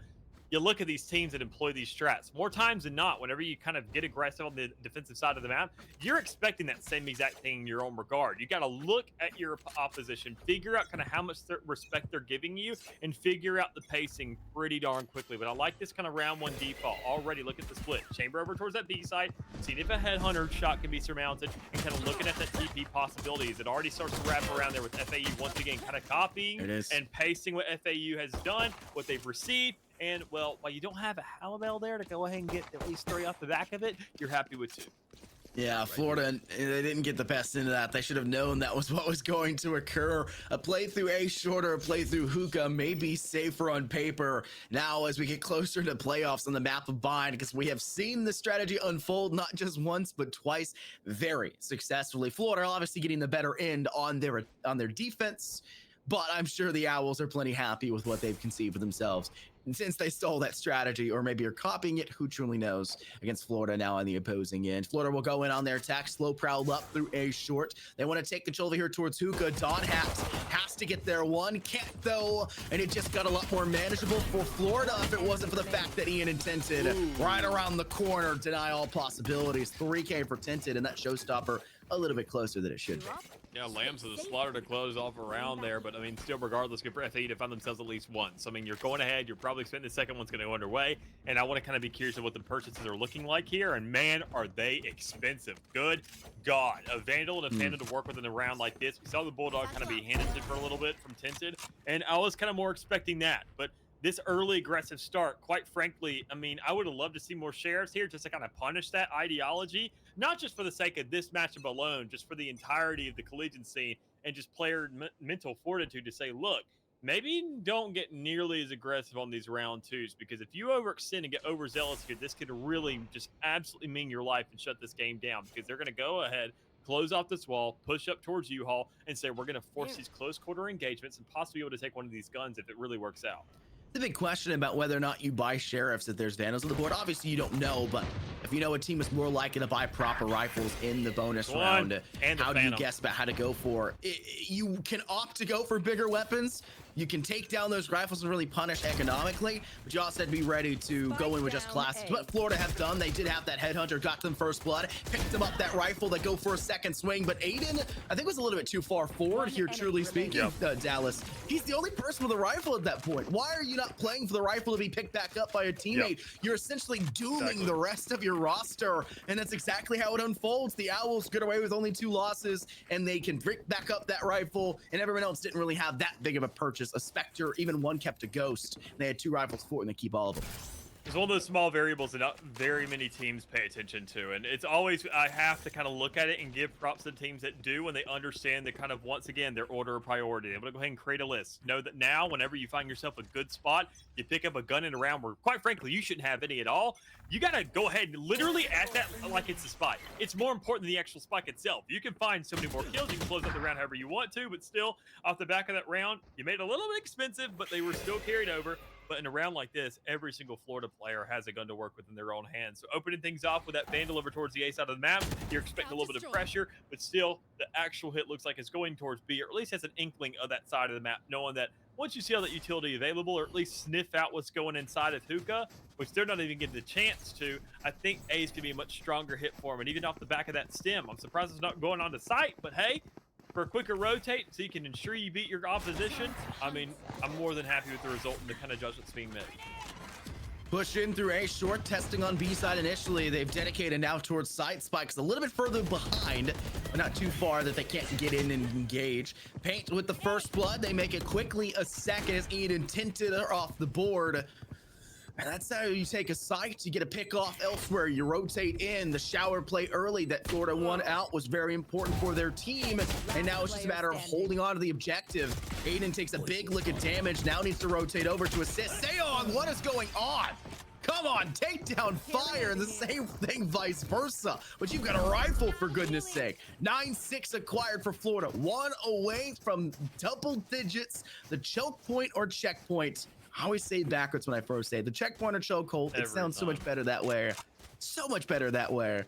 you look at these teams that employ these strats. More times than not, whenever you kind of get aggressive on the defensive side of the map, you're expecting that same exact thing in your own regard. You got to look at your opposition, figure out kind of how much respect they're giving you, and figure out the pacing pretty darn quickly. But I like this kind of round one default. Already look at the split. Chamber over towards that B side, seeing if a headhunter shot can be surmounted, and kind of looking at that TP possibilities. It already starts to wrap around there with FAU once again kind of copying and pacing what FAU has done, what they've received. And, well, while you don't have a Halibel there to go ahead and get at least 3 off the back of it, you're happy with 2. Yeah, Florida, they didn't get the best into that. They should have known that was what was going to occur. A playthrough A shorter, a playthrough hookah may be safer on paper. Now, as we get closer to playoffs on the map of Bind, because we have seen the strategy unfold not just once, but twice very successfully. Florida obviously getting the better end on their defense, but I'm sure the Owls are plenty happy with what they've conceived of themselves. And since they stole that strategy, or maybe are copying it, who truly knows, against Florida now on the opposing end. Florida will go in on their attack, slow prowl up through A short. They want to take control over here towards Hookah. Dawn has to get there one. Can't though, and it just got a lot more manageable for Florida if it wasn't for the fact that Ian and Tinted right around the corner deny all possibilities. 3K for Tinted, and that showstopper a little bit closer than it should be. Yeah, Lambs of the slaughter to close off around there, but I mean, still, regardless, good for FAU to find themselves at least one. So I mean, you're going ahead. You're probably expecting the second one's going to go underway, and I want to kind of be curious of what the purchases are looking like here. And man, are they expensive! Good God, a Vandal and a Phantom to work with in a round like this. We saw the Bulldog kind of be handed to for a little bit from Tinted, and I was kind of more expecting that, but this early aggressive start, quite frankly, I mean, I would have loved to see more sheriffs here just to kind of punish that ideology. not just for the sake of this matchup alone, just for the entirety of the collegiate scene and just player mental fortitude to say, look, maybe don't get nearly as aggressive on these round twos, because if you overextend and get overzealous here, this could really just absolutely mean your life and shut this game down, because they're going to go ahead, close off this wall, push up towards U-Haul, and say, we're going to force these close quarter engagements and possibly be able to take one of these guns if it really works out. The big question about whether or not you buy sheriffs if there's vandals on the board. Obviously, you don't know, but if you know a team is more likely to buy proper rifles in the bonus round, how do you guess about how to go for it? You can opt to go for bigger weapons. You can take down those rifles and really punish economically, but you also have to be ready to go in with just classics. What Florida have done, they did have that headhunter, got them first blood, picked them up that rifle, they go for a second swing, but Aiden, I think, was a little bit too far forward here, truly speaking. Dallas, he's the only person with a rifle at that point. Why are you not playing for the rifle to be picked back up by a teammate? You're essentially dooming the rest of your roster, and that's exactly how it unfolds. The Owls get away with only 2 losses, and they can pick back up that rifle, and everyone else didn't really have that big of a purchase. A Spectre, even one kept a Ghost. They had 2 rifles for it, and they keep all of them. It's one of those small variables that not very many teams pay attention to, and it's always, I have to kind of look at it and give props to teams that do when they understand the kind of, once again, their order of priority. They're able to go ahead and create a list. Know that now, whenever you find yourself a good spot, you pick up a gun in a round where, quite frankly, you shouldn't have any at all. You got to go ahead and literally at that like it's a spike. It's more important than the actual spike itself. You can find so many more kills. You can close up the round however you want to, but still, off the back of that round, you made it a little bit expensive, but they were still carried over. But in a round like this, every single Florida player has a gun to work with in their own hands. So opening things off with that Vandal over towards the A side of the map, you're expecting a little bit of pressure, but still, the actual hit looks like it's going towards B, or at least has an inkling of that side of the map, knowing that once you see all that utility available, or at least sniff out what's going inside of Hookah, which they're not even getting the chance to, I think A is going to be a much stronger hit for him. And even off the back of that stem, I'm surprised it's not going on to sight, but hey, for a quicker rotate so you can ensure you beat your opposition, I mean, I'm more than happy with the result and the kind of judgments being made. Push in through A short, testing on B side initially. They've dedicated now towards side. Spike's a little bit further behind, but not too far that they can't get in and engage. Paint with the first blood. They make it quickly a second as Eden tinted her off the board. And that's how you take a site. You get a pick off elsewhere. You rotate in. The shower play early that Florida won out was very important for their team. And now it's just a matter of holding on to the objective. Aiden takes a big lick of damage. Now needs to rotate over to assist. Seong, what is going on? Come on, take down fire, and the same thing vice versa. But you've got a rifle, for goodness sake. 9-6 acquired for Florida. 1 away from double digits. The choke point or checkpoint. I always say it backwards when I first say it. The checkpoint or chokehold. It sounds so much better that way. So much better that way.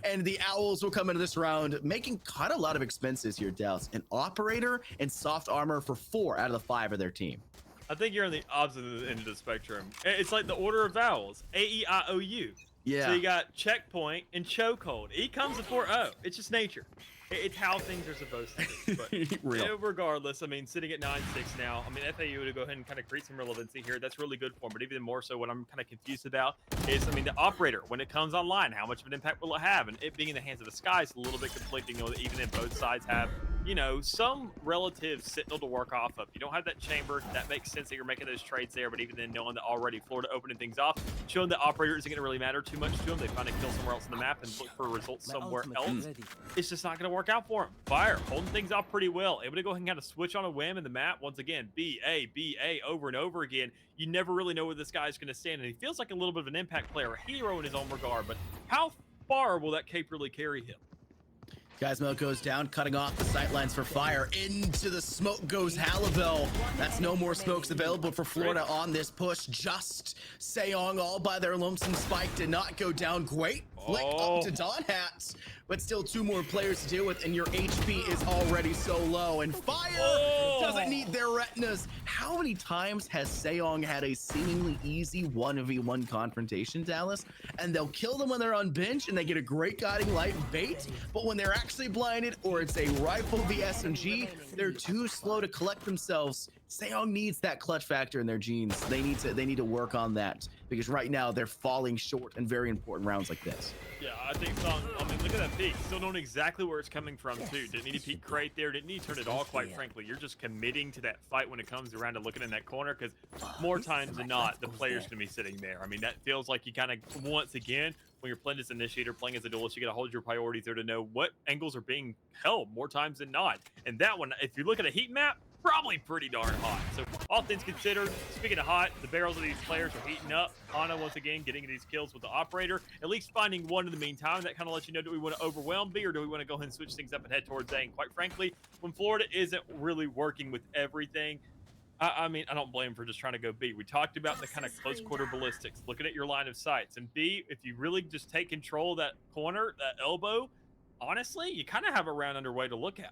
And the Owls will come into this round making quite a lot of expenses here, Dallas. An operator and soft armor for 4 out of the 5 of their team. I think you're on the opposite end of the spectrum. It's like the order of vowels. A-E-I-O-U. Yeah. So you got checkpoint and chokehold. E comes before O. It's just nature. It's how things are supposed to be. But regardless, I mean, sitting at 9-6 now, I mean, FAU to go ahead and kind of create some relevancy here. That's really good for them. But even more so, what I'm kind of confused about is, I mean, the operator, when it comes online, how much of an impact will it have? And it being in the hands of the Sky is a little bit conflicting, you know, that even if both sides have, you know, some relative signal to work off of. You don't have that chamber. That makes sense that you're making those trades there. But even then, knowing that already Florida opening things off, showing that operator isn't going to really matter too much to them. They find a kill somewhere else on the map and look for results somewhere else. It's just not going to work out for him. Fire, holding things off pretty well. Able to go ahead and kind of switch on a whim in the map. Once again, B-A over and over again. You never really know where this guy's going to stand. And he feels like a little bit of an impact player, a hero in his own regard. But how far will that cape really carry him? Gizmo goes down, cutting off the sightlines for fire. Into the smoke goes Halibel. That's no more smokes available for Florida on this push. Just Seong all by their lonesome. Spike did not go down. Great flick up to Don Hats, but still 2 more players to deal with, and your HP is already so low. And fire doesn't need their retinas. How many times has Seong had a seemingly easy 1v1 confrontation, Dallas? And they'll kill them when they're on bench, and they get a great guiding light bait. But when they're actually blinded, or it's a rifle via SMG, they're too slow to collect themselves. Seong needs that clutch factor in their genes. They need to work on that, because right now they're falling short in very important rounds like this. Yeah, I think so. I mean, look at that peak. Still knowing exactly where it's coming from, too. Didn't need to peek crate there. Didn't need to turn it all, quite frankly. You're just committing to that fight when it comes around to looking in that corner, because more times than not, the player's going to be sitting there. I mean, that feels like you kind of, once again, when you're playing as an initiator, playing as a duelist, you got to hold your priorities there to know what angles are being held more times than not. And that one, if you look at a heat map, probably pretty darn hot. So all things considered, speaking of hot, the barrels of these players are heating up. Ana, once again, getting these kills with the operator, at least finding one in the meantime. That kind of lets you know, do we want to overwhelm B or do we want to go ahead and switch things up and head towards A? And quite frankly, when Florida isn't really working with everything, I mean, I don't blame them for just trying to go B. We talked about the kind of close quarter ballistics, looking at your line of sights. And B, if you really just take control of that corner, that elbow, honestly, you kind of have a round underway to look at.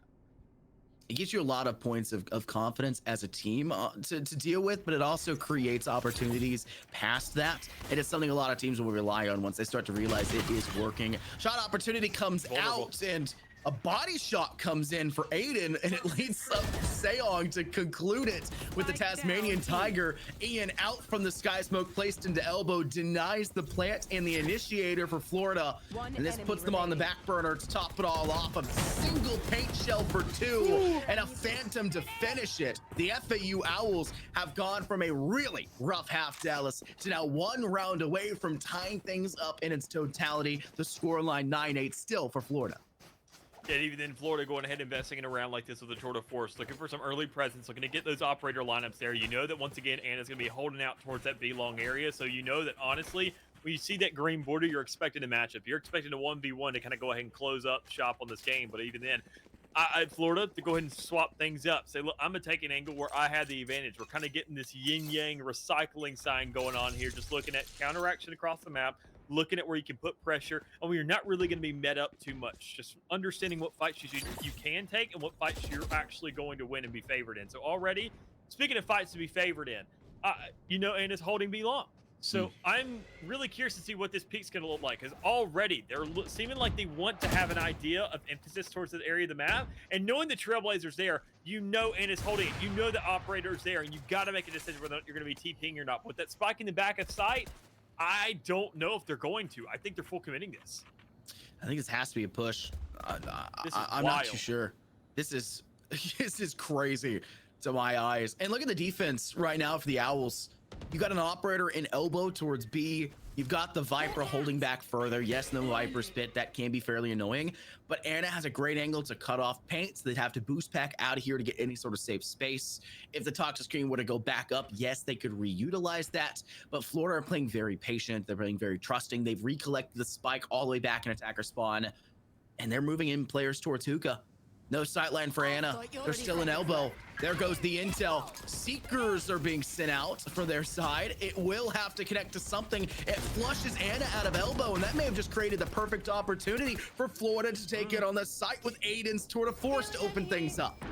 It gives you a lot of points of confidence as a team to deal with, but it also creates opportunities past that. And it's something a lot of teams will rely on once they start to realize it is working. Shot opportunity comes out, and a body shot comes in for Aiden, and it leads up Seong to conclude it with the Tasmanian Tiger. Ian out from the sky smoke, placed into elbow, denies the plant and the initiator for Florida. And this puts them on the back burner to top it all off. A single paint shell for 2 and a phantom to finish it. The FAU Owls have gone from a really rough half, Dallas, to now 1 round away from tying things up in its totality. The scoreline 9-8 still for Florida. Yeah, even then, Florida going ahead investing in a round like this with a tour de force, looking for some early presence, looking to get those operator lineups there. You know that once again, Anna's going to be holding out towards that B long area. So you know that honestly, when you see that green border, you're expecting a matchup. You're expecting a 1v1 to kind of go ahead and close up shop on this game. But even then, Florida to go ahead and swap things up. Say, look, I'm going to take an angle where I have the advantage. We're kind of getting this yin-yang recycling sign going on here, just looking at counteraction across the map, looking at where you can put pressure, and where you're not really going to be met up too much. Just understanding what fights you can take and what fights you're actually going to win and be favored in. So already, speaking of fights to be favored in, you know, and it's holding B long. So I'm really curious to see what this peak's going to look like, because already they're seeming like they want to have an idea of emphasis towards the area of the map, and knowing the Trailblazers there, you know, and is holding it, you know the operator's there, and you got to make a decision whether you're going to be TPing or not. With that spike in the back of sight, I don't know if they're going to. I think they're full committing this. I think this has to be a push. I'm not too sure. This is crazy to my eyes. And look at the defense right now for the Owls. You got an operator in elbow towards B. You've got the Viper holding back further. Yes, no Viper spit. That can be fairly annoying. But Anna has a great angle to cut off paint, so they'd have to boost pack out of here to get any sort of safe space. If the toxic screen were to go back up, yes, they could reutilize that. But Florida are playing very patient. They're playing very trusting. They've recollected the spike all the way back in attacker spawn. And they're moving in players towards Hookah. No sightline for Anna. They're still in elbow. There goes the intel. Seekers are being sent out from their side. It will have to connect to something. It flushes Anna out of elbow, and that may have just created the perfect opportunity for Florida to take it on the site with Aiden's tour de force to open things up.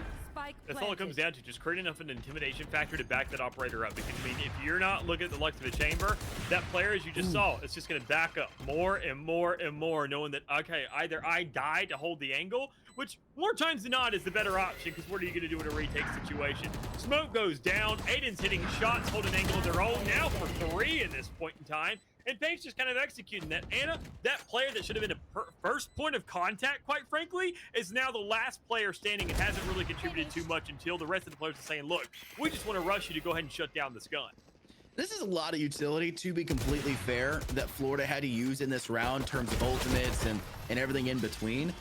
That's all it comes down to, just creating enough of an intimidation factor to back that operator up. Because, I mean, if you're not looking at the likes of a chamber, that player, as you just saw, it's just going to back up more and more and more, knowing that, okay, either I die to hold the angle, which more times than not is the better option, because what are you going to do in a retake situation? Smoke goes down. Aiden's hitting shots, holding an angle of their own now for 3 in this point in time. And Page's just kind of executing that. Anna, that player that should have been a first point of contact, quite frankly, is now the last player standing and hasn't really contributed too much until the rest of the players are saying, look, we just want to rush you to go ahead and shut down this gun. This is a lot of utility, to be completely fair, that Florida had to use in this round in terms of ultimates and everything in between.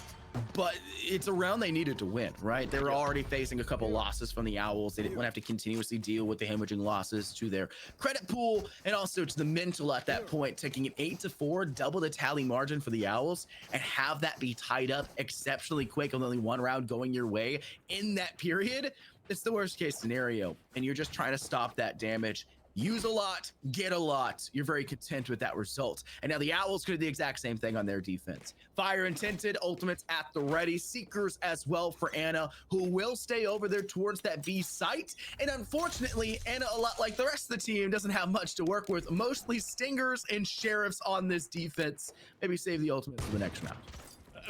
But it's a round they needed to win, right? They were already facing a couple losses from the Owls. They didn't want to have to continuously deal with the hemorrhaging losses to their credit pool and also to the mental at that point, taking it 8-4, double the tally margin for the Owls, and have that be tied up exceptionally quick with only 1 round going your way in that period. It's the worst case scenario, and you're just trying to stop that damage. Use a lot, get a lot. You're very content with that result. And now the Owls could do the exact same thing on their defense. Fire intended, ultimates at the ready. Seekers as well for Anna, who will stay over there towards that B site. And unfortunately, Anna, a lot like the rest of the team, doesn't have much to work with. Mostly Stingers and Sheriffs on this defense. Maybe save the ultimates for the next round.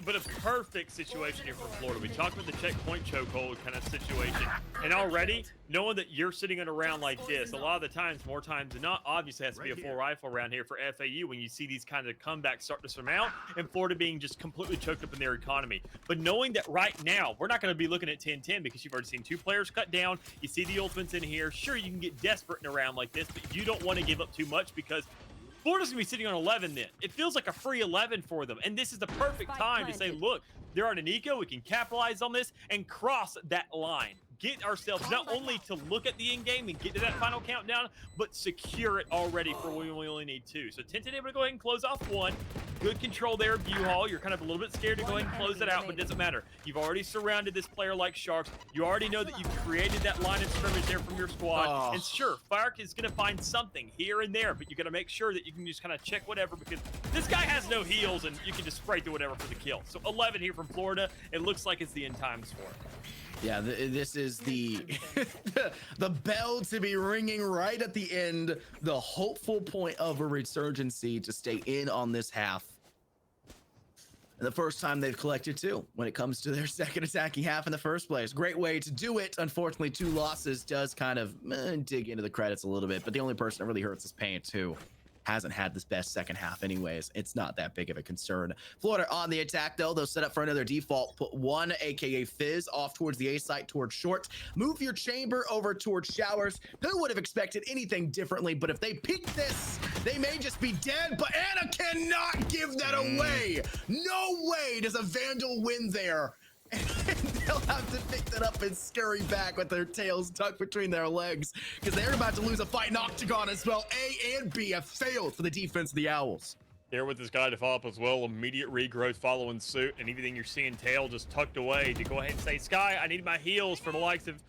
But a perfect situation here for Florida. We talked about the checkpoint chokehold kind of situation. And already, knowing that you're sitting in a round like this, a lot of the times, more times than not, obviously has to be a full rifle round here for FAU when you see these kind of comebacks start to surmount and Florida being just completely choked up in their economy. But knowing that right now, we're not going to be looking at 10-10 because you've already seen 2 players cut down. You see the ultimates in here. Sure, you can get desperate in a round like this, but you don't want to give up too much because Florida's gonna be sitting on 11 then. It feels like a free 11 for them. And this is the perfect time to say, look, they're on an eco. We can capitalize on this and cross that line. Get ourselves not only to look at the end game and get to that final countdown, but secure it already for when we only need 2. So Tintin able to go ahead and close off 1. Good control there, View Hall. You're kind of a little bit scared to go ahead and close that out, but it doesn't matter. You've already surrounded this player like sharks. You already know that you've created that line of scrimmage there from your squad. And sure, Fireark is going to find something here and there, but you got to make sure that you can just kind of check whatever, because this guy has no heals and you can just spray through whatever for the kill. So 11 here from Florida. It looks like it's the end times for it. Yeah, this is the the bell to be ringing right at the end, the hopeful point of a resurgency to stay in on this half. And the first time they've collected 2 when it comes to their second attacking half in the first place. Great way to do it. Unfortunately, 2 losses does kind of dig into the credits a little bit, but the only person that really hurts is Paint too. Hasn't had this best second half anyways. It's not that big of a concern. Florida on the attack though. They'll set up for another default. Put 1 aka Fizz off towards the A site towards short. Move your chamber over towards showers. Who would have expected anything differently? But if they peek this, they may just be dead. But Anna cannot give that away. No way does a Vandal win there. And they'll have to pick that up and scurry back with their tails tucked between their legs, because they're about to lose a fight in Octagon as well. A and B have failed for the defense of the Owls. There with this guy to follow up as well. Immediate regrowth following suit, and everything you're seeing tail just tucked away to go ahead and say, Sky, I need my heals for the likes of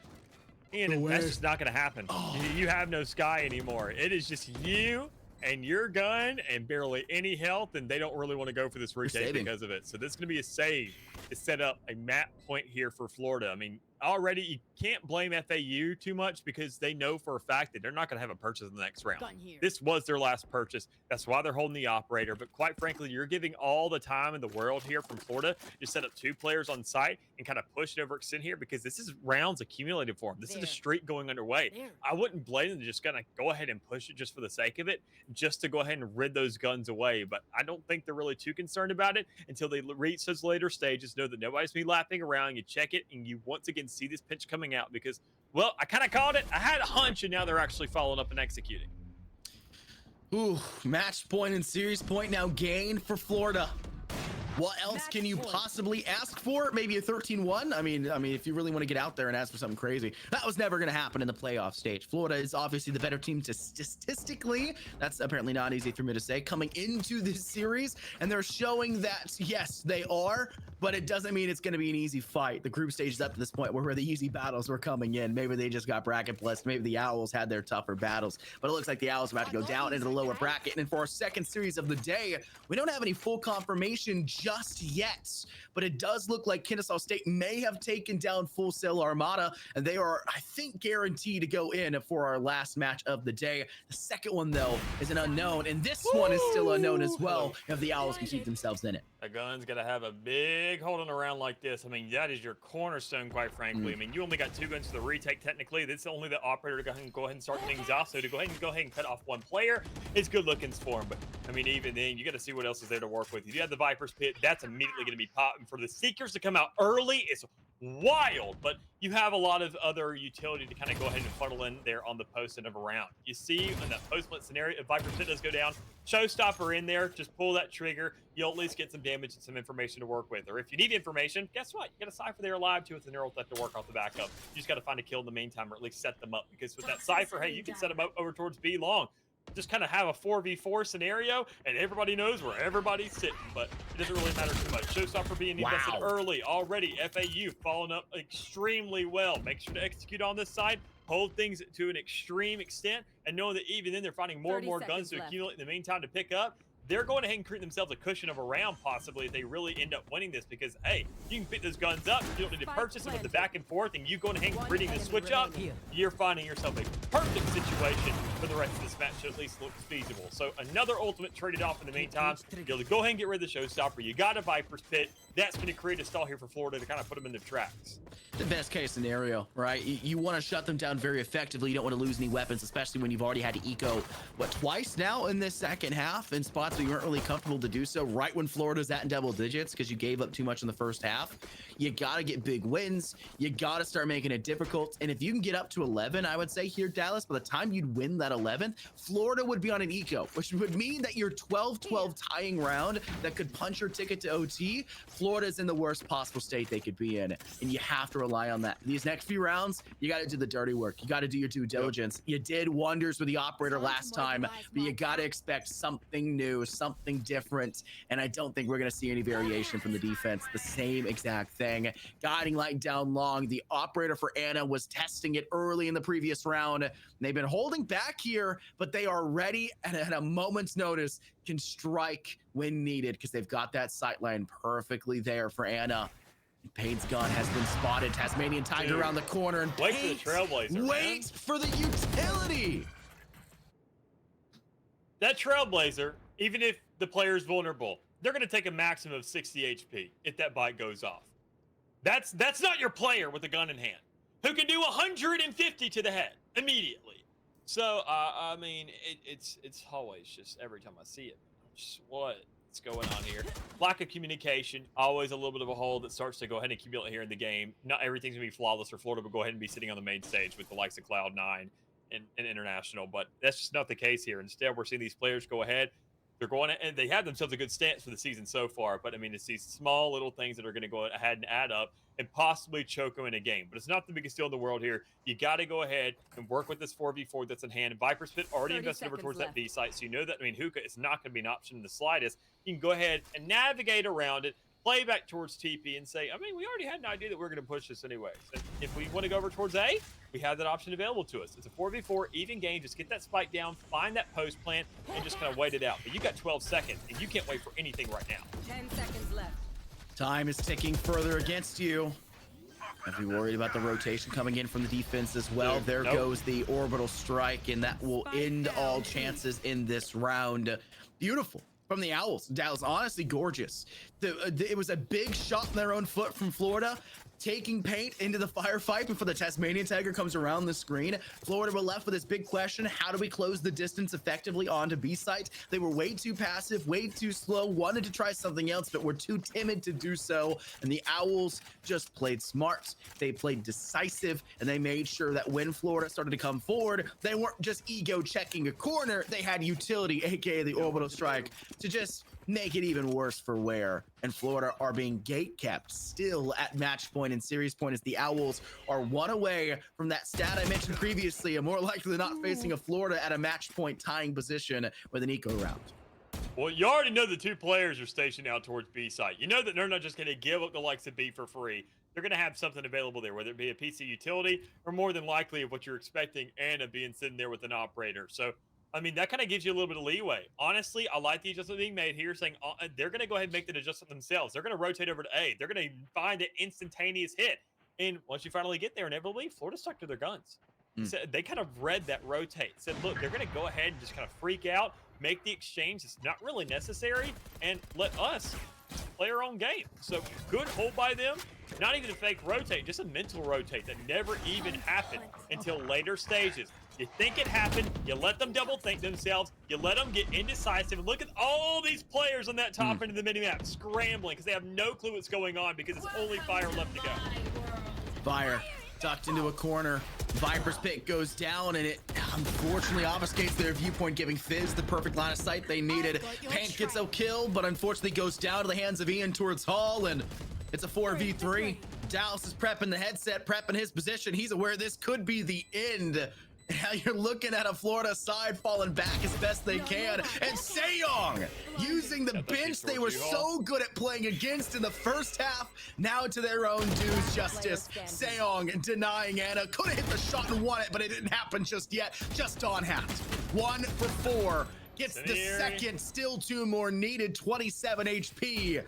Ian. And that's just not going to happen. You have no Sky anymore. It is just you and your gun and barely any health, and they don't really want to go for this retake because of it. So this is going to be a save to set up a map point here for Florida. I mean, already you can't blame FAU too much, because they know for a fact that they're not going to have a purchase in the next round. This was their last purchase. That's why they're holding the operator. But quite frankly, you're giving all the time in the world here from Florida to set up 2 players on site and kind of push it over extend here, because this is rounds accumulated for them. This is a streak going underway. I wouldn't blame them to just kind of go ahead and push it just for the sake of it, just to go ahead and rid those guns away. But I don't think they're really too concerned about it until they reach those later stages. Know that nobody's be lapping around. You check it, and you once again see this pitch coming out, because, well, I kind of called it. I had a hunch, and now they're actually following up and executing. Ooh, match point and series point now gained for Florida. What else can you possibly ask for? Maybe a 13-1? I mean, if you really want to get out there and ask for something crazy, that was never going to happen in the playoff stage. Florida is obviously the better team statistically. That's apparently not easy for me to say coming into this series, and they're showing that, yes, they are, but it doesn't mean it's going to be an easy fight. The group stage is up to this point where the easy battles were coming in. Maybe they just got bracket blessed. Maybe the Owls had their tougher battles, but it looks like the Owls are about to go down into the lower bracket. And for our second series of the day, we don't have any full confirmation just yet, but it does look like Kennesaw State may have taken down Full Sail Armada, and they are, I think, guaranteed to go in for our last match of the day. The second one, though, is an unknown, and this one is still unknown as well, if the Owls can keep themselves in it. A gun's got to have a big holding around like this. I mean, that is your cornerstone, quite frankly. I mean, you only got 2 guns for the retake, technically. This is only the operator to go ahead and start things off. So to go ahead and cut off 1 player, it's good looking for him. But, I mean, even then, you got to see what else is there to work with. You have the Viper's Pit. That's immediately going to be popping. For the Seekers to come out early, it's wild, but you have a lot of other utility to kind of go ahead and funnel in there on the post and around. You see in that post-plant scenario, if Viper's Pit does go down, Showstopper in there, just pull that trigger, you'll at least get some damage and some information to work with. Or if you need information, guess what? You got a Cypher there alive too with the neural threat to work off the back up. You just got to find a kill in the meantime, or at least set them up, because with that Cypher, hey, you can set them up over towards B long. Just kind of have a 4v4 scenario, and everybody knows where everybody's sitting, but it doesn't really matter too much. Showstopper being invested early already. FAU following up extremely well. Make sure to execute on this side, hold things to an extreme extent, and knowing that even then they're finding more and more guns to accumulate in the meantime to pick up. They're going ahead and create themselves a cushion of a round, possibly, if they really end up winning this, because, hey, you can pick those guns up, you don't need to purchase them with the back and forth, and you going ahead and creating the switch up, you're finding yourself a perfect situation for the rest of this match to at least look feasible. So another ultimate traded off in the meantime. You'll go ahead and get rid of the Showstopper. You got a Viper's Pit. That's going to create a stall here for Florida to kind of put them in their tracks. The best case scenario, right? You want to shut them down very effectively. You don't want to lose any weapons, especially when you've already had to eco, what, twice now in this second half in spots so you weren't really comfortable to do so right when Florida's at in double digits because you gave up too much in the first half. You got to get big wins. You got to start making it difficult. And if you can get up to 11, I would say here, Dallas, by the time you'd win that 11th, Florida would be on an eco, which would mean that your 12-12 tying round that could punch your ticket to OT, Florida's in the worst possible state they could be in. And you have to rely on that. These next few rounds, you got to do the dirty work. You got to do your due diligence. You did wonders with the operator last time, but you got to expect something new, something different. And I don't think we're going to see any variation from the defense. The same exact thing. Guiding light down long. The operator for Anna was testing it early in the previous round. They've been holding back here, but they are ready and at a moment's notice can strike when needed because they've got that sight line perfectly there for Anna. Pain's gun has been spotted. Tasmanian Tiger around the corner. And wait for the Trailblazer. Wait for the utility. That Trailblazer, even if the player is vulnerable, they're going to take a maximum of 60 HP if that bite goes off. That's not your player with a gun in hand who can do 150 to the head immediately. So, I mean, it's always just every time I see it, just what's going on here? Lack of communication, always a little bit of a hole that starts to go ahead and accumulate here in the game. Not everything's going to be flawless for Florida, but go ahead and be sitting on the main stage with the likes of Cloud9 and International. But that's just not the case here. Instead, we're seeing these players go ahead. They're going and they have themselves a good stance for the season so far. But I mean, it's these small little things that are going to go ahead and add up and possibly choke them in a game. But it's not the biggest deal in the world here. You got to go ahead and work with this 4v4 that's in hand. Viper's Pit already invested over towards that B site. So you know that, I mean, Hookah is not going to be an option in the slightest. You can go ahead and navigate around it, play back towards TP and say, I mean, we already had an idea that we're going to push this anyway. So if we want to go over towards A, we have that option available to us. It's a 4v4 even game. Just get that spike down, find that post plant, and just kind of wait it out. But you got 12 seconds, and you can't wait for anything right now. 10 seconds left. Time is ticking further against you. Have we worried about the rotation coming in from the defense as well? Dude, there nope. goes the orbital strike, and that will end all chances in this round. Beautiful from the Owls. Dallas, honestly gorgeous. It was a big shot in their own foot from Florida, taking Paint into the firefight before the Tasmanian Tiger comes around the screen. Florida were left with this big question: how do we close the distance effectively onto B site? They were way too passive, way too slow, wanted to try something else, but were too timid to do so. And the Owls just played smart. They played decisive, and they made sure that when Florida started to come forward, they weren't just ego checking a corner. They had utility, aka the orbital strike, to just make it even worse for wear. And Florida are being gate kept still at match point and series point as the Owls are one away from that stat I mentioned previously, and more likely than not facing a Florida at a match point tying position with an eco round. Well, you already know the two players are stationed out towards B site. You know that they're not just going to give up the likes of B for free. They're going to have something available there, whether it be a PC utility or more than likely of what you're expecting, Anna being sitting there with an operator. So I mean, that kind of gives you a little bit of leeway. Honestly, I like the adjustment being made here, saying they're going to go ahead and make the adjustment themselves. They're going to rotate over to A. They're going to find an instantaneous hit. And once you finally get there, inevitably, Florida stuck to their guns. So they kind of read that rotate. Said, look, they're going to go ahead and just kind of freak out, make the exchange. It's not really necessary, and let us play our own game. So good hold by them. Not even a fake rotate, just a mental rotate that never even happened until later stages. You think it happened, you let them double think themselves, you let them get indecisive, and look at all these players on that top end of the minimap scrambling because they have no clue what's going on because it's only Fire left to go. Fire ducked into a corner. Viper's pick goes down, and it unfortunately obfuscates their viewpoint, giving Fizz the perfect line of sight they needed. Paint gets a kill, but unfortunately goes down to the hands of Ian towards Hall, and it's a 4v3. Dallas is prepping the headset, prepping his position. He's aware this could be the end. Now you're looking at a Florida side falling back as best they can, and Seong using the bench they were so good at playing against in the first half, now to their own dues justice. Seong denying Anna, could have hit the shot and won it, but it didn't happen just yet. Just on hat. 1 for 4, gets the second, still 2 more needed, 27 HP.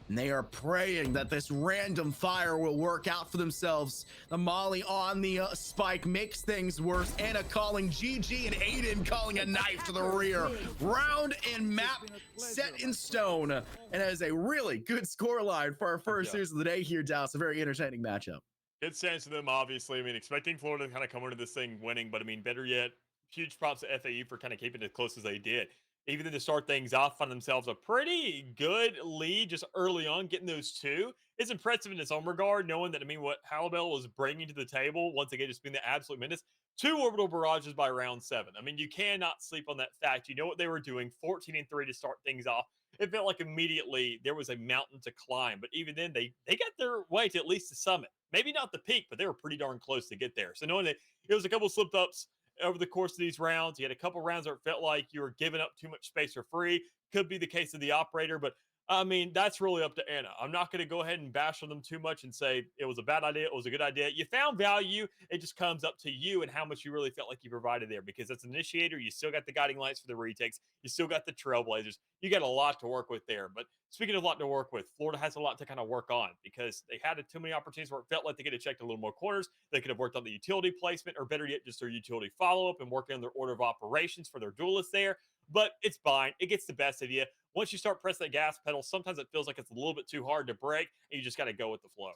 And they are praying that this random fire will work out for themselves. The molly on the spike makes things worse. Anna calling GG and Aiden calling a knife to the rear. Round and map set in stone. And it is a really good scoreline for our first series of the day here, Dallas. A very entertaining matchup. Good sense to them, obviously. I mean, expecting Florida to kind of come into this thing winning, but I mean, better yet, huge props to FAU for kind of keeping it as close as they did. even to start things off, find themselves a pretty good lead just early on. Getting those two is impressive in its own regard, knowing that, I mean, what Halibel was bringing to the table, once again, just being the absolute menace. Two orbital barrages by round 7. I mean, you cannot sleep on that fact. You know what they were doing, 14-3 to start things off. It felt like immediately there was a mountain to climb, but even then, they got their way to at least the summit. Maybe not the peak, but they were pretty darn close to get there. So knowing that it was a couple slip ups over the course of these rounds, you had a couple rounds where it felt like you were giving up too much space for free. Could be the case of the operator, but I mean, that's really up to Anna. I'm not going to go ahead and bash on them too much and say it was a bad idea, it was a good idea. You found value. It just comes up to you and how much you really felt like you provided there, because as an initiator, you still got the guiding lights for the retakes. You still got the trailblazers. You got a lot to work with there. But speaking of a lot to work with, Florida has a lot to kind of work on, because they had too many opportunities where it felt like they could have checked a little more corners. They could have worked on the utility placement, or better yet, just their utility follow-up and working on their order of operations for their duelists there. But it's fine. It gets the best of you. Once you start pressing that gas pedal, sometimes it feels like it's a little bit too hard to brake, and you just got to go with the flow.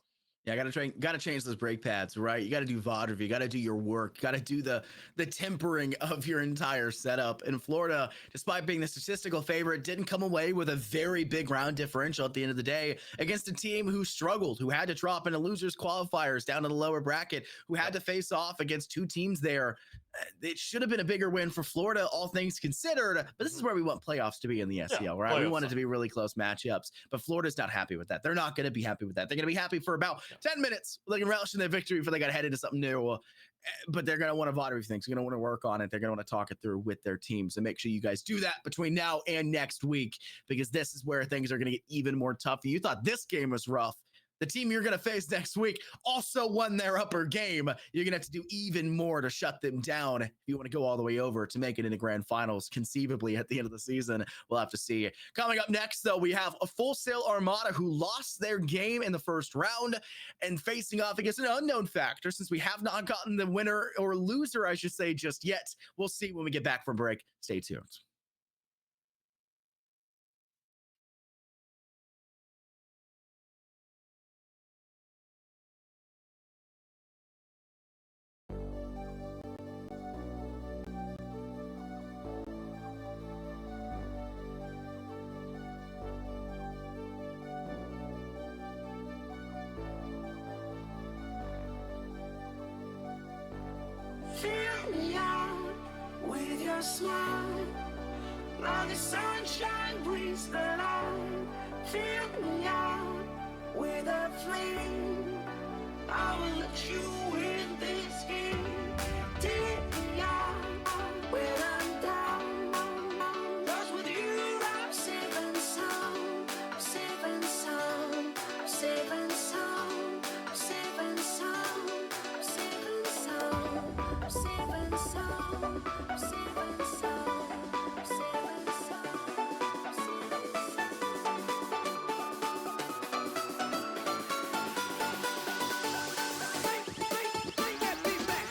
Yeah, gotta change those brake pads, right? You gotta do VOD review, you gotta do your work, you gotta do the tempering of your entire setup. And Florida, despite being the statistical favorite, didn't come away with a very big round differential at the end of the day against a team who struggled, who had to drop into losers qualifiers down to the lower bracket, who had to face off against two teams there. It should have been a bigger win for Florida, all things considered. But this is where we want playoffs to be in the SCL, right? We want it to be really close matchups. But Florida's not happy with that. They're not going to be happy with that. They're going to be happy for about 10 minutes. They can relish in their victory before they got to head into something new. But they're going to want to VOD everything. So they're going to want to work on it. They're going to want to talk it through with their teams. And make sure you guys do that between now and next week, because this is where things are going to get even more tough. You thought this game was rough. The team you're going to face next week also won their upper game. You're going to have to do even more to shut them down if you want to go all the way over to make it into grand finals, conceivably at the end of the season. We'll have to see. Coming up next, though, we have a Full Sail Armada who lost their game in the first round and facing off against an unknown factor, since we have not gotten the winner or loser, I should say, just yet. We'll see when we get back from break. Stay tuned. Fill me out with your smile. Now the sunshine brings the light. Fill me out with a flame. I will let you win this game. Take me out when I'm down. 'Cause with you I'm safe and sound. I'm safe and sound. I'm safe and sound. I'm safe and sound. I'm safe and sound. I'm safe and sound. I'm safe and sound. I'm safe and sound. I'm safe and Bring that beat back.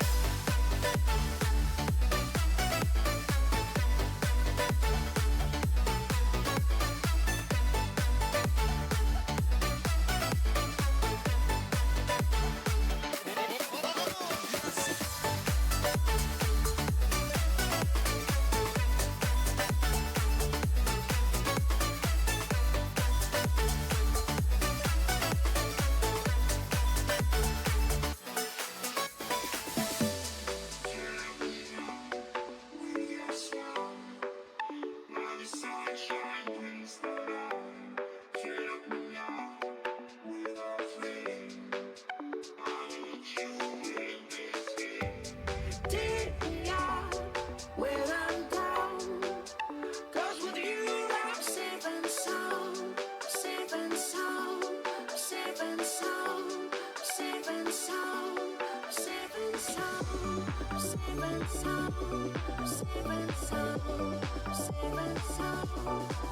Take me out when I'm down. 'Cause with you I'm safe and sound. I'm safe and sound. I'm safe and sound. I'm safe and sound. I'm safe and sound. I'm safe and sound. I'm safe and sound. I'm safe and sound.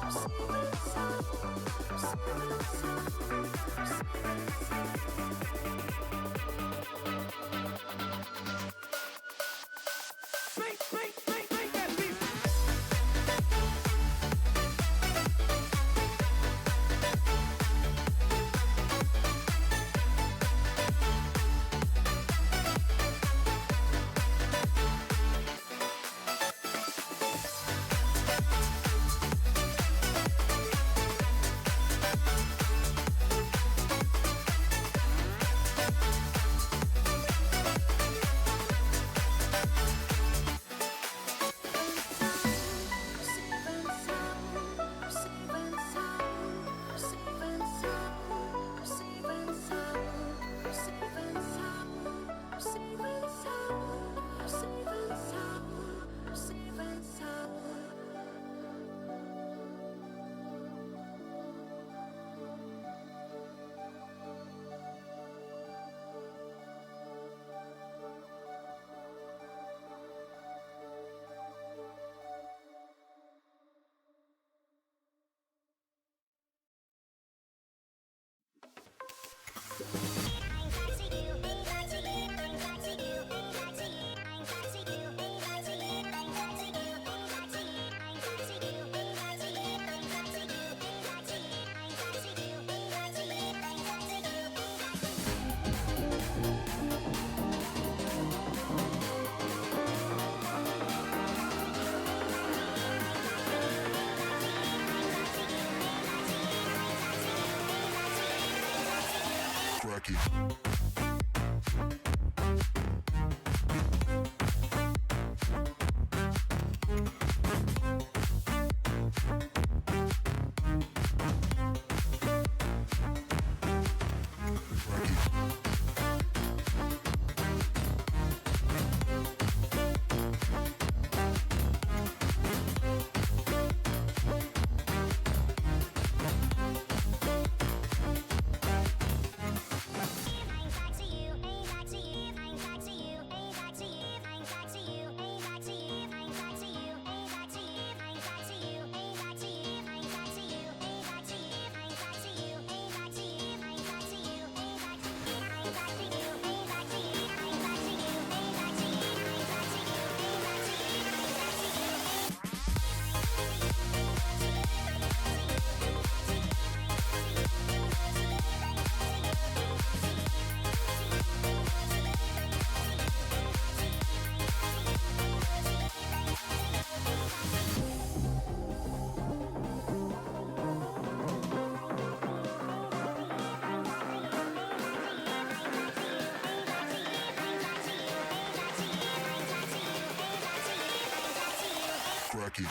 I'm safe and sound. I'm safe and sound. I'm safe and sound. Bring that beat. Cracky. Cracky.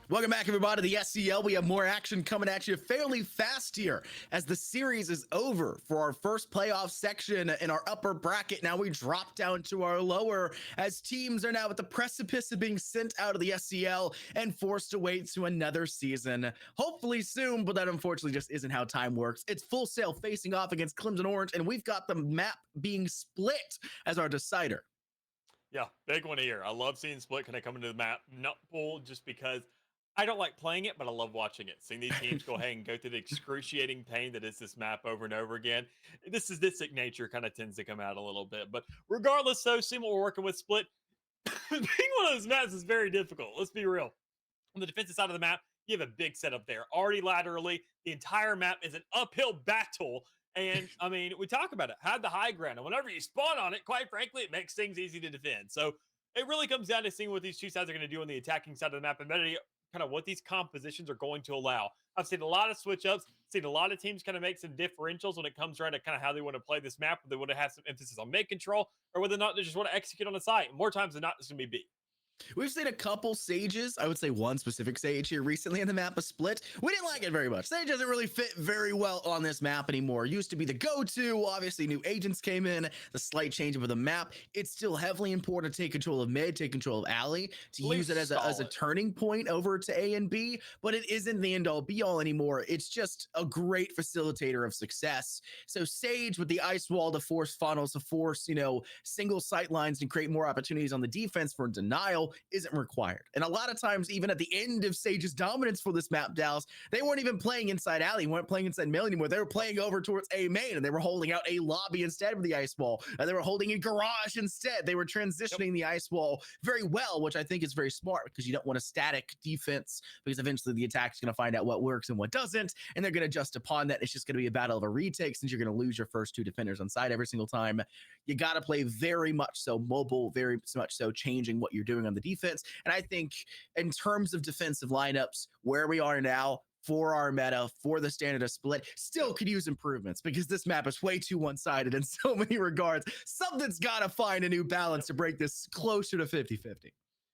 Welcome back, everybody, to the SCL. We have more action coming at you fairly fast here as the series is over for our first playoff section in our upper bracket. Now we drop down to our lower as teams are now at the precipice of being sent out of the SCL and forced to wait to another season. Hopefully soon, but that unfortunately just isn't how time works. It's Full Sail facing off against Clemson Orange, and we've got the map being split as our decider. Yeah, big one here. I love seeing Split kind of come into the map. Not full just because I don't like playing it, but I love watching it. Seeing these teams go ahead and go through the excruciating pain that is this map over and over again. This sadistic nature kind of tends to come out a little bit. But regardless, so seeing what we're working with Split, being one of those maps is very difficult. Let's be real. On the defensive side of the map, you have a big setup there. Already laterally, the entire map is an uphill battle. And I mean, we talk about it, had the high ground. And whenever you spawn on it, quite frankly, it makes things easy to defend. So it really comes down to seeing what these two sides are going to do on the attacking side of the map and better kind of what these compositions are going to allow. I've seen a lot of switch ups, seen a lot of teams kind of make some differentials when it comes around to kind of how they want to play this map, whether they want to have some emphasis on mid control or whether or not they just want to execute on the site. More times than not, it's going to be B. We've seen a couple Sages, I would say one specific Sage here recently in the map of Split. We didn't like it very much. Sage doesn't really fit very well on this map anymore. Used to be the go-to. Obviously, new agents came in, the slight change of the map. It's still heavily important to take control of mid, take control of alley, to use it as a turning point over to A and B, but it isn't the end-all be-all anymore. It's just a great facilitator of success. So Sage with the ice wall to force funnels, to force, single sight lines and create more opportunities on the defense for denial isn't required. And a lot of times, even at the end of Sage's dominance for this map, Dallas, they weren't even playing inside alley, weren't playing inside middle anymore. They were playing over towards A main, and they were holding out A lobby instead of the ice wall. And they were holding a garage instead. They were transitioning the ice wall very well, which I think is very smart because you don't want a static defense because eventually the attack is going to find out what works and what doesn't, and they're going to adjust upon that. It's just going to be a battle of a retake since you're going to lose your first two defenders on side every single time. You got to play very much so mobile, very much so changing what you're doing on the defense. And I think in terms of defensive lineups, where we are now for our meta, for the standard of Split, still could use improvements because this map is way too one-sided in so many regards. Something's got to find a new balance to break this closer to 50-50.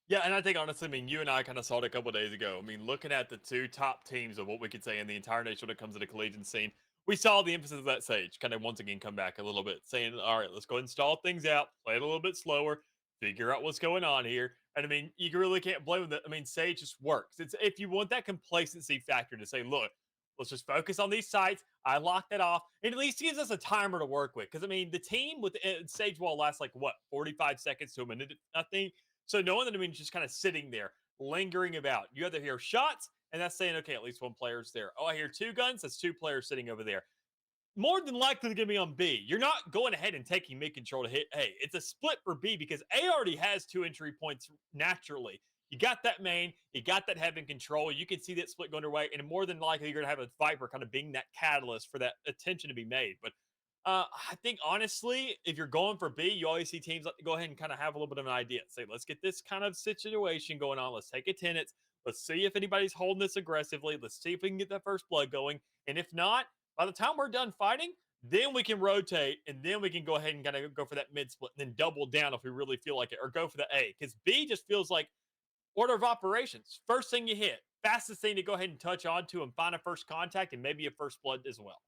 Yeah, and I think honestly, you and I kind of saw it a couple of days ago. Looking at the two top teams of what we could say in the entire nation when it comes to the collegiate scene, we saw the emphasis of that Sage kind of once again come back a little bit, saying, all right, let's go ahead and stall things out, play it a little bit slower, figure out what's going on here. And you really can't blame them. Sage just works. It's if you want that complacency factor to say, look, let's just focus on these sites. I locked it off. And at least gives us a timer to work with. Because, the team with Sage wall lasts 45 seconds to a minute, I think. So knowing that, just kind of sitting there, lingering about. You either hear shots, and that's saying, okay, at least one player's there. Oh, I hear two guns. That's two players sitting over there. More than likely going to be on B. You're not going ahead and taking mid control to hit A. It's a split for B because A already has two entry points naturally. You got that main, you got that heaven control. You can see that split going away, and more than likely you're going to have a Viper kind of being that catalyst for that attention to be made. But I think honestly, if you're going for B, you always see teams like to go ahead and kind of have a little bit of an idea. Say, let's get this kind of situation going on. Let's take attendance. Let's see if anybody's holding this aggressively. Let's see if we can get that first blood going. And if not, by the time we're done fighting, then we can rotate, and then we can go ahead and kind of go for that mid split, and then double down if we really feel like it, or go for the A. Because B just feels like order of operations. First thing you hit, fastest thing to go ahead and touch onto and find a first contact, and maybe a first blood as well.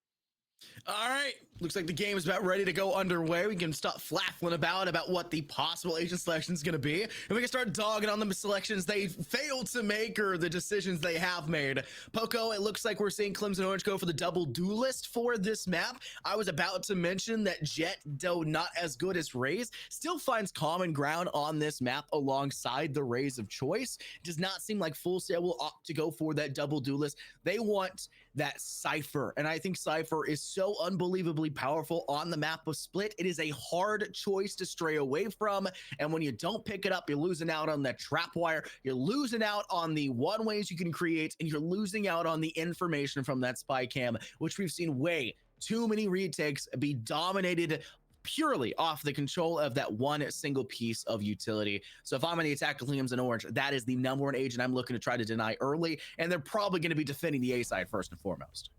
All right, looks like the game is about ready to go underway. We can stop flaffling about what the possible agent selection is going to be, and we can start dogging on the selections they failed to make or the decisions they have made. Poco, it looks like we're seeing Clemson Orange go for the double duelist for this map. I was about to mention that Jet, though not as good as Raze, still finds common ground on this map alongside the Raze of choice. It does not seem like Full Sail will opt to go for that double duelist. They want that Cypher. And I think Cypher is so unbelievably powerful on the map of Split. It is a hard choice to stray away from. And when you don't pick it up, you're losing out on that trap wire. You're losing out on the one ways you can create, and you're losing out on the information from that spy cam, which we've seen way too many retakes be dominated purely off the control of that one single piece of utility. So if I'm on the attack of Clemson Orange, that is the number one agent I'm looking to try to deny early, and they're probably going to be defending the A side first and foremost.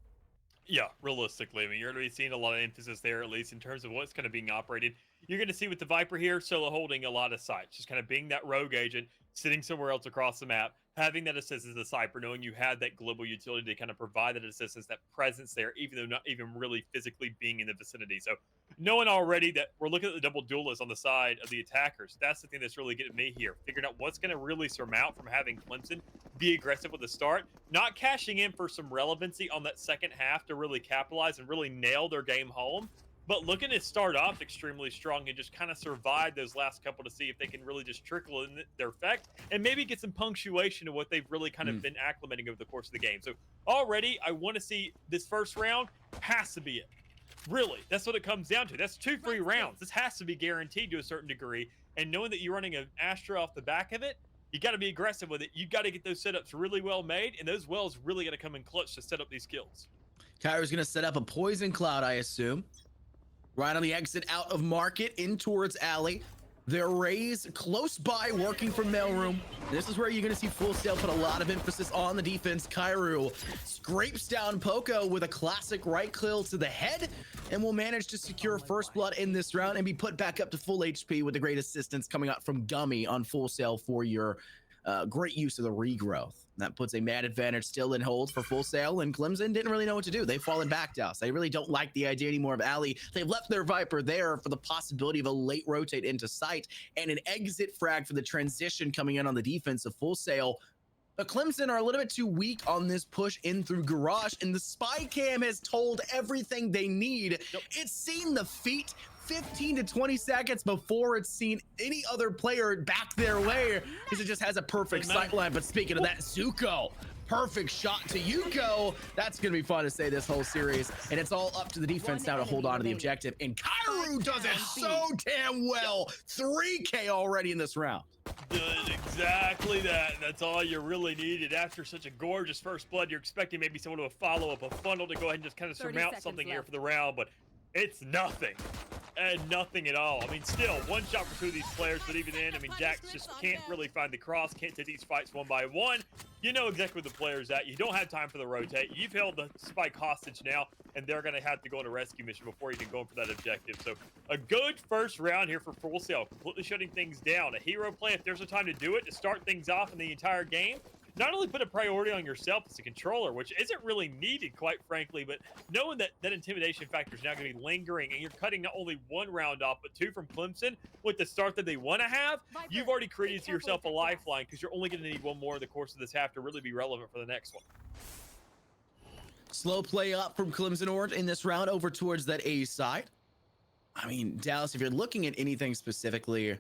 Yeah, realistically, I mean, you're going to be seeing a lot of emphasis there, at least in terms of what's kind of being operated. You're going to see with the Viper here, Solo holding a lot of sites, just kind of being that rogue agent, sitting somewhere else across the map, having that assist as a Cypher, knowing you had that global utility to kind of provide that assistance, that presence there, even though not even really physically being in the vicinity. So knowing already that we're looking at the double duelists on the side of the attackers, that's the thing that's really getting me here. Figuring out what's going to really surmount from having Clemson be aggressive with the start, not cashing in for some relevancy on that second half to really capitalize and really nail their game home, but looking to start off extremely strong and just kind of survive those last couple to see if they can really just trickle in their effect and maybe get some punctuation to what they've really kind of been acclimating over the course of the game. So already I want to see this first round has to be it. Really, that's what it comes down to. That's 2 free rounds. This has to be guaranteed to a certain degree. And knowing that you're running an Astra off the back of it, you got to be aggressive with it. You got to get those setups really well made, and those wells really got to come in clutch to set up these kills. Kyra's going to set up a poison cloud, I assume. Right on the exit out of market in towards alley. Their Rays close by working from mailroom. This is where you're going to see Full Sail put a lot of emphasis on the defense. Kairu scrapes down Poco with a classic right kill to the head and will manage to secure first blood in this round and be put back up to full HP with the great assistance coming out from Gummy on Full Sail for your great use of the regrowth. That puts a mad advantage still in hold for Full Sail, and Clemson didn't really know what to do. They've fallen back to us. They really don't like the idea anymore of Ali. They've left their Viper there for the possibility of a late rotate into sight and an exit frag for the transition coming in on the defense of Full Sail. But Clemson are a little bit too weak on this push in through Garage, and the spy cam has told everything they need. Yep. It's seen the feet 15 to 20 seconds before it's seen any other player back their way, because it just has a perfect sight line. But speaking of that, Zuko, perfect shot to Yuko. That's going to be fun to say this whole series. And it's all up to the defense now to hold on to the objective. And Kairu does it so damn well. 3K already in this round. Exactly that. That's all you really needed. After such a gorgeous first blood, you're expecting maybe someone to follow up a funnel to go ahead and just kind of surmount something here for the round, but it's nothing. And nothing at all. I mean, still, one shot for 2 of these players, but even then, I mean, Jax just can't really find the cross, can't take these fights one by one. You know exactly where the player's at. You don't have time for the rotate. You've held the spike hostage now, and they're going to have to go on a rescue mission before you can go in for that objective. So a good first round here for Full Sail, completely shutting things down. A hero play, if there's a time to do it, to start things off in the entire game. Not only put a priority on yourself as a controller, which isn't really needed, quite frankly, but knowing that that intimidation factor is now going to be lingering, and you're cutting not only 1 round off, but 2 from Clemson with the start that they want to have, you've already created to yourself a lifeline, because you're only going to need 1 more in the course of this half to really be relevant for the next one. Slow play up from Clemson Orange in this round over towards that A side. I mean, Dallas, if you're looking at anything specifically,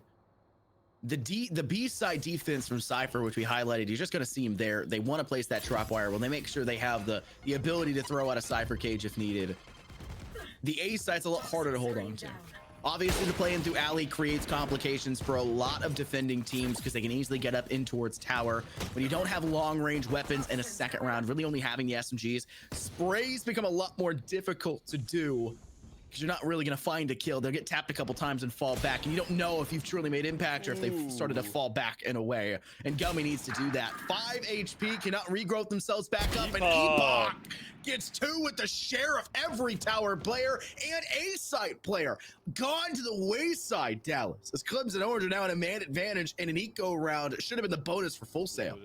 the B side defense from Cypher, which we highlighted, you're just going to see him there. They want to place that trap wire. Well, they make sure they have the ability to throw out a Cypher cage if needed. The A side's a lot harder to hold on to. Obviously, the play in through alley creates complications for a lot of defending teams because they can easily get up in towards tower. When you don't have long-range weapons in a second round, really only having the SMGs, sprays become a lot more difficult to do, because you're not really going to find a kill. They'll get tapped a couple times and fall back, and you don't know if you've truly made impact or if they've started to fall back in a way. And Gummy needs to do that. 5 HP, cannot regrowth themselves back up, and Epoch gets 2 with the share of every tower player and A site player. Gone to the wayside, Dallas. As Clemson Orange are now in a man advantage in an eco round. It should have been the bonus for Full Sail.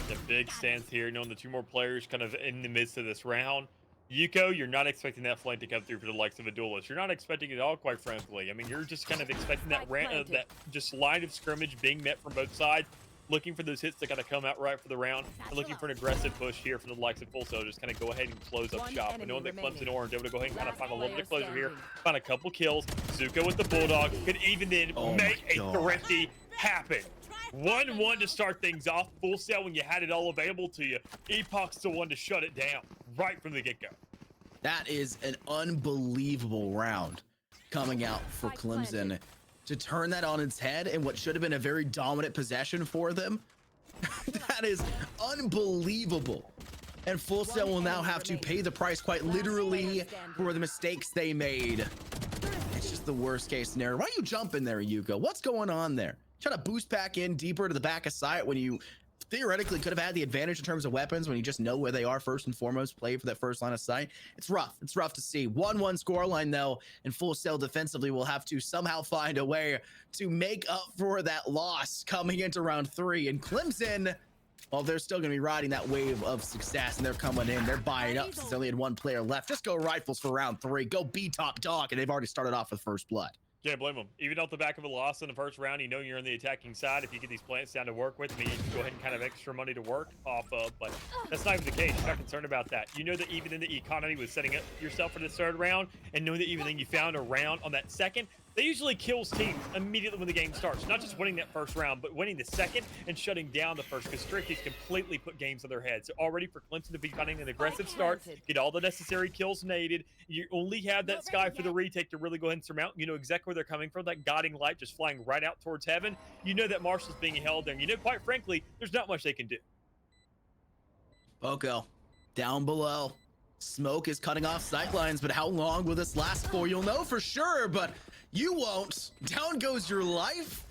The big stance here, knowing the 2 more players kind of in the midst of this round. Yuko, you're not expecting that flank to come through for the likes of a duelist. You're not expecting it at all, quite frankly. I mean, you're just kind of expecting that that just line of scrimmage being met from both sides, looking for those hits to kind of come out right for the round, and looking for an aggressive push here for the likes of Full Sail, just kind of go ahead and close up shop. But knowing that Clemson Orange able to go ahead and kind of find a little bit of closure here, find a couple kills. Zuko with the Bulldog could even then make a thrifty happen. 1-1 to start things off. Full Sail when you had it all available to you. Epoch's the one to shut it down. right from the get-go. That is an unbelievable round coming out for Clemson to turn that on its head in what should have been a very dominant possession for them. That is unbelievable. And Full Sail will now have to pay the price quite literally for the mistakes they made. It's just the worst case scenario. Why are you jumping there, Yuko? What's going on there? Trying to boost back in deeper to the back of sight when you theoretically could have had the advantage in terms of weapons when you just know where they are first and foremost, play for that first line of sight. It's rough. It's rough to see. 1-1 scoreline though, and Full Sail defensively will have to somehow find a way to make up for that loss coming into round 3. And Clemson, well, they're still going to be riding that wave of success, and they're coming in. They're buying up since they only had 1 player left. Just go Rifles for round 3. Go be top dog, and they've already started off with first blood. Can't blame them. Even off the back of a loss in the first round, you know you're on the attacking side. If you get these plants down to work with, I mean, you can go ahead and kind of extra money to work off of, but that's not even the case. You're not concerned about that. You know that even in the economy with setting up yourself for the 3rd round, and knowing that even then you found a round on that 2nd, that usually kills teams immediately when the game starts. Not just winning that 1st round, but winning the 2nd and shutting down the 1st, because Strictly's completely put games on their heads. So already for Clemson to be finding an aggressive start, get all the necessary kills needed, you only have that sky for the retake to really go ahead and surmount. You know exactly where they're coming from, that guiding light just flying right out towards heaven. You know that Marshall's being held there, and you know, quite frankly, there's not much they can do. Poco, down below. Smoke is cutting off sight lines, but how long will this last for? You'll know for sure, but you won't. Down goes your life,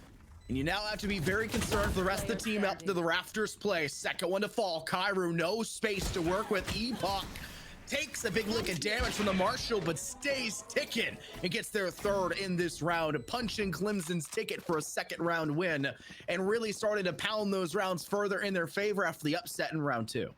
and you now have to be very concerned for the rest of the team up to the rafters play. Second one to fall. Cairo, no space to work with. Epoch takes a big lick of damage from the Marshall, but stays ticking and gets their 3rd in this round, punching Clemson's ticket for a 2nd round win, and really started to pound those rounds further in their favor after the upset in round 2.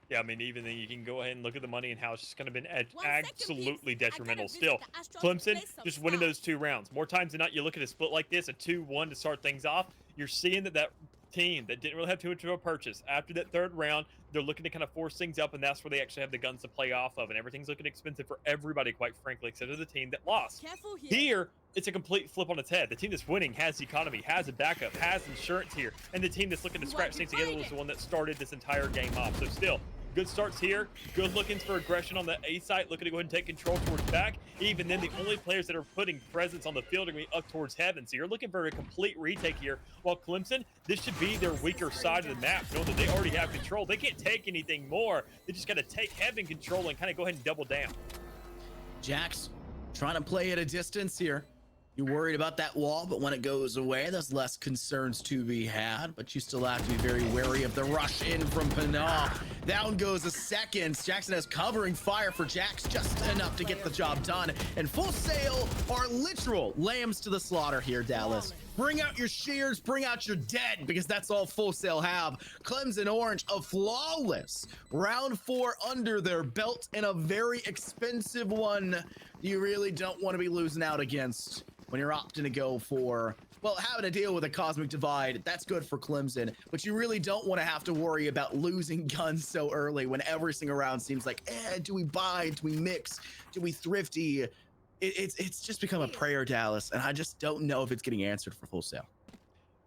Yeah, I mean, even then you can go ahead and look at the money and how it's just kind of been absolutely detrimental. Still, Clemson just winning those 2 rounds. More times than not, you look at a split like this, a 2-1 to start things off, you're seeing that team that didn't really have too much of a purchase, after that 3rd round, they're looking to kind of force things up, and that's where they actually have the guns to play off of, and everything's looking expensive for everybody, quite frankly, except for the team that lost. Here, it's a complete flip on its head. The team that's winning has economy, has a backup, has insurance here, and the team that's looking to scratch things together was the one that started this entire game off. So still, good starts here. Good lookings for aggression on the A site. Looking to go ahead and take control towards back. Even then, the only players that are putting presence on the field are going to be up towards heaven. So you're looking for a complete retake here. While Clemson, this should be their weaker side of the map, knowing that they already have control. They can't take anything more. They just got to take heaven control and kind of go ahead and double down. Jax trying to play at a distance here. You're worried about that wall, but when it goes away, there's less concerns to be had, but you still have to be very wary of the rush in from Pinal. Down goes a 2nd. Jackson has covering fire for Jax, just enough to get the job done. And Full Sail are literal lambs to the slaughter here, Dallas. Bring out your shears, bring out your dead, because that's all Full Sail have. Clemson Orange, a flawless round 4 under their belt, and a very expensive one you really don't want to be losing out against when you're opting to go for, well, having to deal with a cosmic divide. That's good for Clemson, but you really don't want to have to worry about losing guns so early when every single round seems like, do we buy, do we mix, do we thrifty? It's just become a prayer, Dallas, and I just don't know if it's getting answered for Full Sail.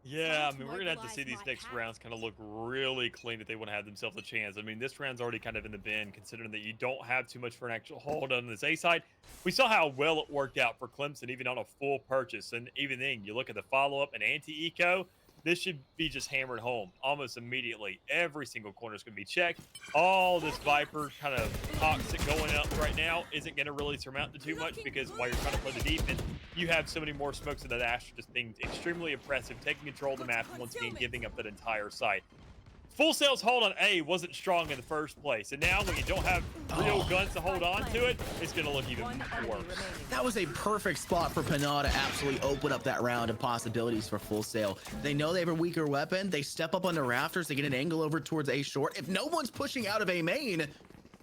Yeah, I mean, we're going to have to see these next rounds kind of look really clean if they want to have themselves a chance. I mean, this round's already kind of in the bin, considering that you don't have too much for an actual hold on this A side. We saw how well it worked out for Clemson, even on a full purchase. And even then, you look at the follow-up and anti-eco, this should be just hammered home almost immediately. Every single corner is going to be checked. All this Viper kind of toxic going up right now isn't going to really surmount to too much, because while you're trying to play the defense, you have so many more smokes in that Asher, just being extremely impressive, taking control of the map, and once again giving up that entire site. Full Sail's hold on A wasn't strong in the first place, and now when you don't have real guns to hold on to it, it's going to look even worse. That was a perfect spot for Pinal to absolutely open up that round of possibilities for Full Sail. They know they have a weaker weapon. They step up on the rafters. They get an angle over towards A short. If no one's pushing out of A main,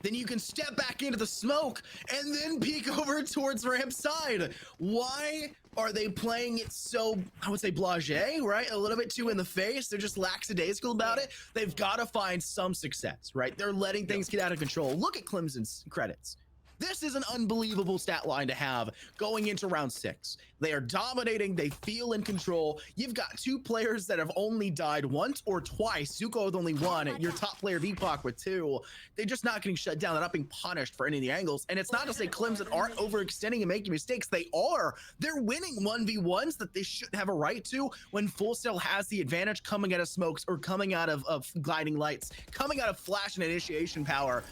then you can step back into the smoke and then peek over towards ramp side. Why are they playing it so, I would say, blasé, right? A little bit too in the face. They're just lackadaisical about it. They've got to find some success, right? They're letting things get out of control. Look at Clemson's credits. This is an unbelievable stat line to have going into round 6. They are dominating. They feel in control. You've got 2 players that have only died once or twice. Zuko with only 1. Your top player, Epoch, with 2. They're just not getting shut down. They're not being punished for any of the angles. And it's not to say Clemson aren't overextending and making mistakes. They are. They're winning 1v1s that they should have a right to when Full Sail has the advantage coming out of smokes or coming out of gliding lights, coming out of flash and initiation power.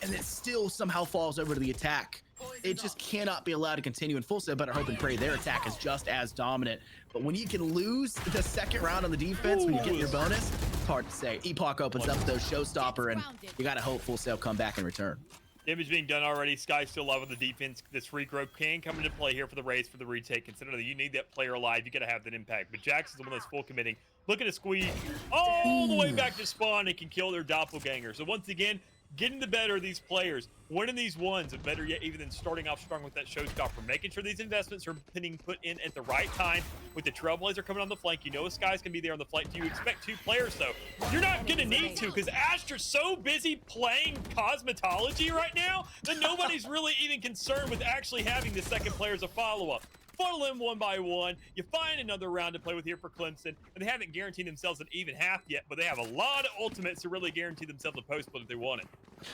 And it still somehow falls over to the attack. It just cannot be allowed to continue. And Full Sail better hope and pray their attack is just as dominant. But when you can lose the second round on the defense, when you get your bonus, it's hard to say. Epoch opens up those showstopper, and you got to hope Full Sail come back in return. Damage being done already. Sky still alive with the defense. This regroup can come into play here for the race, for the retake. Consider that you need that player alive. You got to have that impact. But Jax is the one that's full committing. Looking to squeeze all the way back to spawn and can kill their doppelganger. So once again, getting the better of these players, winning these ones, and better yet, even than starting off strong with that showstopper, making sure these investments are being put in at the right time. With the Trailblazer coming on the flank, you know a Sky's gonna be there on the flank. Do you expect 2 players though? You're not gonna need to, because Astra's so busy playing cosmetology right now that nobody's really even concerned with actually having the second player as a follow-up. Funnel in 1 by 1. You find another round to play with here for Clemson, and they haven't guaranteed themselves an even half yet, but they have a lot of ultimates to really guarantee themselves a post split if they want it.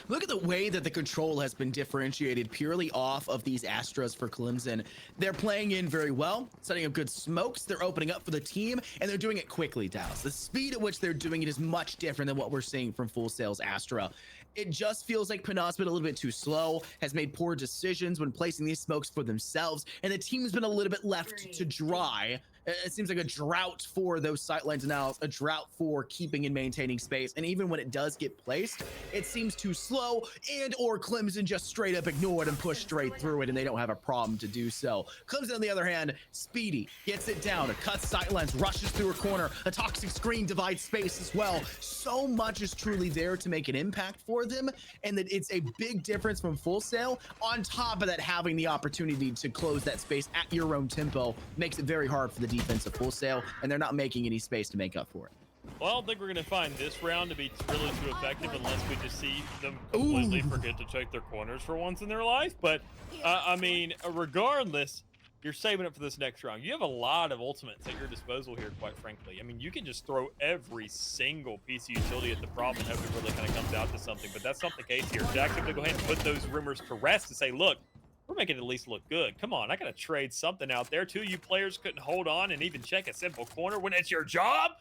Look at the way that the control has been differentiated purely off of these Astras for Clemson. They're playing in very well, setting up good smokes. They're opening up for the team, and they're doing it quickly, Dallas. The speed at which they're doing it is much different than what we're seeing from Full Sail's Astra. It just feels like Pinot's been a little bit too slow, has made poor decisions when placing these smokes for themselves, and the team's been a little bit left to dry. It seems like a drought for those sightlines now, a drought for keeping and maintaining space. And even when it does get placed, it seems too slow, and or Clemson just straight up ignore it and push straight through it, and they don't have a problem to do so. Clemson, on the other hand, speedy, gets it down, cuts sightlines, rushes through a corner, a toxic screen divides space as well. So much is truly there to make an impact for them, and that it's a big difference from Full Sail. On top of that, having the opportunity to close that space at your own tempo makes it very hard for the defense of Full Sail, and they're not making any space to make up for it. Well, I don't think we're going to find this round to be really too effective unless we just see them completely forget to check their corners for once in their life. But, I mean, regardless, you're saving it for this next round. You have a lot of ultimates at your disposal here, quite frankly. I mean, you can just throw every single piece of utility at the problem and hope it really kind of comes out to something. But that's not the case here. Jack's going to go ahead and put those rumors to rest and say, look, we're making it at least look good. Come on, I got to trade something out there. 2 of you players couldn't hold on and even check a simple corner when it's your job.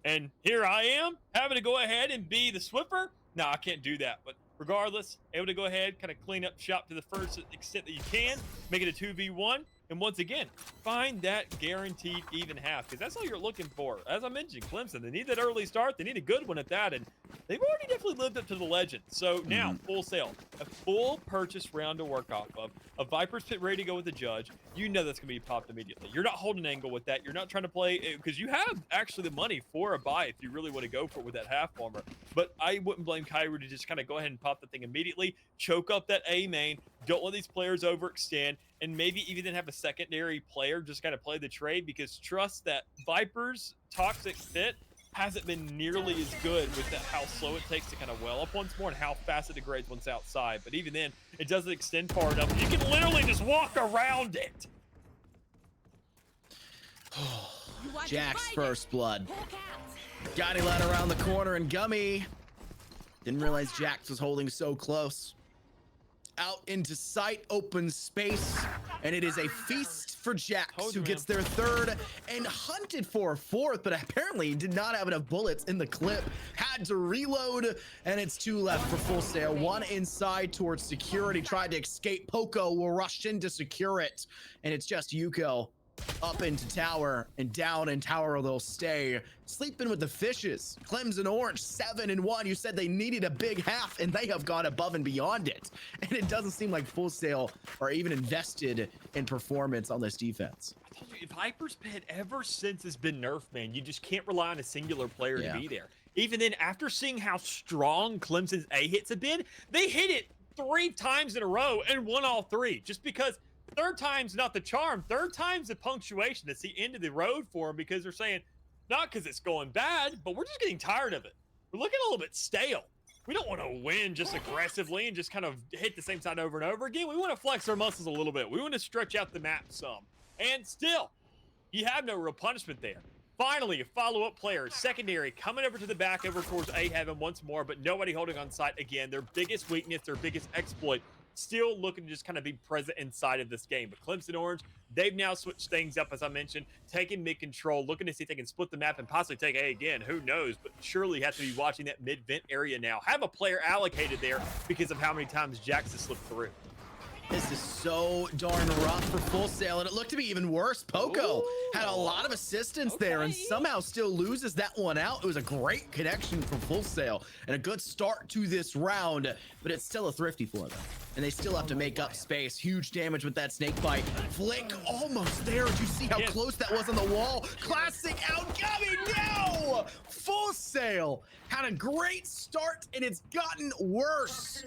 And here I am, having to go ahead and be the Swiffer. No, I can't do that. But regardless, able to go ahead, kind of clean up shop to the first extent that you can, make it a 2v1. And once again, find that guaranteed even half, because that's all you're looking for. As I mentioned, Clemson, they need that early start. They need a good one at that, and they've already definitely lived up to the legend. So now, Full Sail, a full purchase round to work off of, a Viper's pit ready to go with the judge. You know that's going to be popped immediately. You're not holding an angle with that. You're not trying to play, because you have actually the money for a buy if you really want to go for it with that half armor. But I wouldn't blame Kyrie to just kind of go ahead and pop the thing immediately, choke up that A main, don't let these players overextend, and maybe even then have a secondary player just kind of play the trade, because trust that Viper's toxic fit hasn't been nearly as good with that, how slow it takes to kind of well up once more and how fast it degrades once outside. But even then, it doesn't extend far enough. You can literally just walk around it. Jack's first blood. Got him led around the corner, and Gummy didn't realize Jax was holding so close. Out into sight, open space, and it is a feast for Jax, who gets their third and hunted for a fourth, but apparently did not have enough bullets in the clip. Had to reload, and it's 2 left for Full Sail. 1 inside towards security, tried to escape. Poco will rush in to secure it, and it's just Yuko up into tower, and down in tower they'll stay. Sleeping with the fishes. Clemson Orange 7-1. You said they needed a big half, and they have gone above and beyond it. And it doesn't seem like Full Sail are even invested in performance on this defense. I told you, Viper's pit ever since has been nerfed, man. You just can't rely on a singular player to be there. Even then, after seeing how strong Clemson's A hits have been, they hit it 3 times in a row and won all 3, just because third time's not the charm. Third time's the punctuation. It's the end of the road for them, because they're saying, not because it's going bad, but we're just getting tired of it. We're looking a little bit stale. we don't want to win just aggressively and just kind of hit the same side over and over again. We want to flex our muscles a little bit. We want to stretch out the map some. And still, you have no real punishment there. Finally, a follow-up player, secondary, coming over to the back over towards A Heaven once more, but nobody holding on site again. Their biggest weakness, their biggest exploit, still looking to just kind of be present inside of this game. But Clemson Orange, they've now switched things up, as I mentioned, taking mid control, looking to see if they can split the map and possibly take A again. Who knows? But surely have to be watching that mid-vent area now. Have a player allocated there because of how many times Jax has slipped through. This is so darn rough for Full Sail, and it looked to be even worse. Poco had a lot of assistance there and somehow still loses that one out. It was a great connection from Full Sail and a good start to this round, but it's still a thrifty for them. And they still have to make up space. Huge damage with that snake bite. Flick almost there. Did you see how close that was on the wall? Classic outcoming. No! Full Sail had a great start, and it's gotten worse.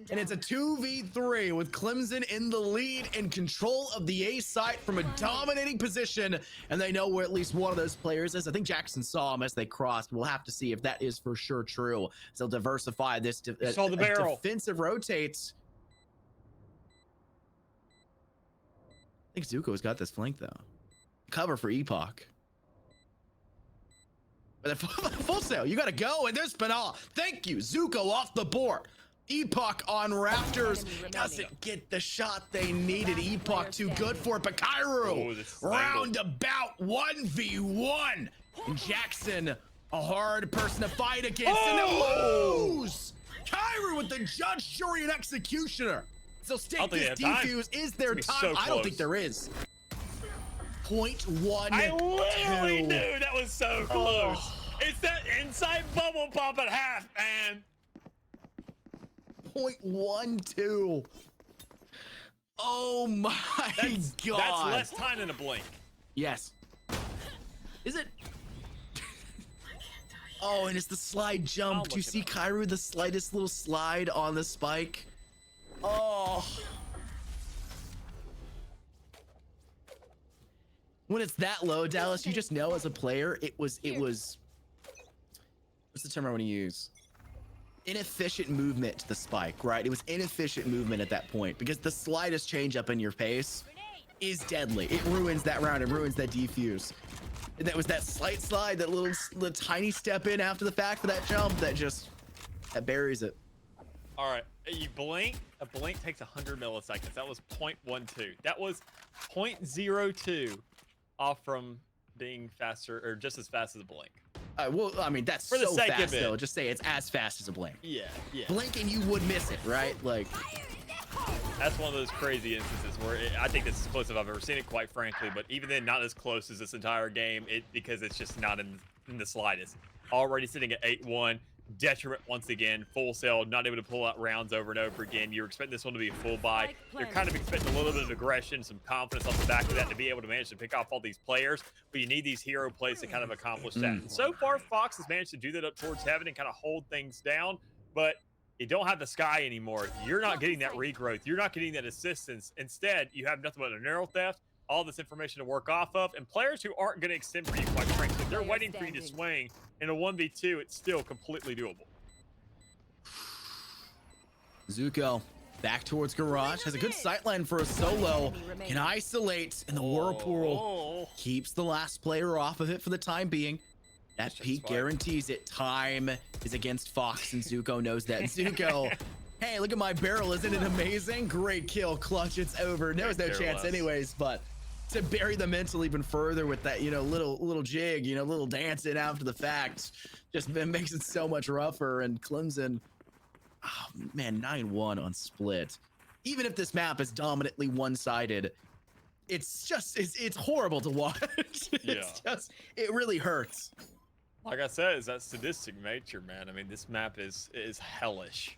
And it's a 2v3 with Clemson in the lead and control of the A site from a dominating position. And they know where at least one of those players is. I think Jackson saw him as they crossed. We'll have to see if that is for sure true. So they'll diversify this saw the barrel. Defensive rotates. I think Zuko's got this flank though. Cover for Epoch. But Full Sail, you gotta go, and there's Penal. Thank you, Zuko off the board. Epoch on Raptors doesn't get the shot they needed. Epoch too good for it, but Kairu roundabout 1v1. And Jackson, a hard person to fight against, and they lose. Kairu with the judge, jury, and executioner. So stake this defuse. Is there time? I don't think there is. 0.1. I literally knew that was so close. It's that inside bubble pop at half, man. 0.12. Oh my god. That's less time than a blink. Yes. Is it? Oh, and it's the slide jump. Do you see Kairu, the slightest little slide on the spike? Oh. When it's that low, Dallas, you just know as a player, it was, what's the term I want to use? Inefficient movement to the spike, right? It was inefficient movement at that point because the slightest change up in your pace is deadly. It ruins that round. It ruins that defuse. And that was that slight slide, that little tiny step in after the fact for that jump that buries it. All right, you blink. A blink takes 100 milliseconds. That was 0.12. That was 0.02 off from being faster or just as fast as a blink. Well, I mean, that's for the so sake fast, of it. though. Just say it's as fast as a blink. Yeah. Blink and you would miss it, right? Like, that's one of those crazy instances where I think this is the closest I've ever seen it, quite frankly. But even then, not as close as this entire game, because it's just not in the slightest. Already sitting at 8-1. Detriment once again. Full Sail not able to pull out rounds over and over again. You're expecting this one to be a full buy. You're kind of expecting a little bit of aggression, some confidence off the back of that to be able to manage to pick off all these players, but you need these hero plays to kind of accomplish that. And so far, Fox has managed to do that up towards heaven and kind of hold things down, but you don't have the sky anymore. You're not getting that regrowth. You're not getting that assistance. Instead, you have nothing but a neural theft, all this information to work off of, and players who aren't going to extend for you, quite frankly. They're waiting for you to swing. In a 1v2, it's still completely doable. Zuko back towards garage, has a good sightline for a solo, can isolate, and the Whirlpool keeps the last player off of it for the time being. That peak guarantees it. Time is against Fox, and Zuko knows that. Zuko, hey, look at my barrel, isn't it amazing? Great kill, clutch, it's over. There was no chance anyways, but to bury the mental even further with that, little jig, little dancing after the fact, just makes it so much rougher. And Clemson, oh man, 9-1 on split. Even if this map is dominantly one-sided, it's horrible to watch. It really hurts. Like I said, it's that sadistic nature, man. I mean, this map is hellish.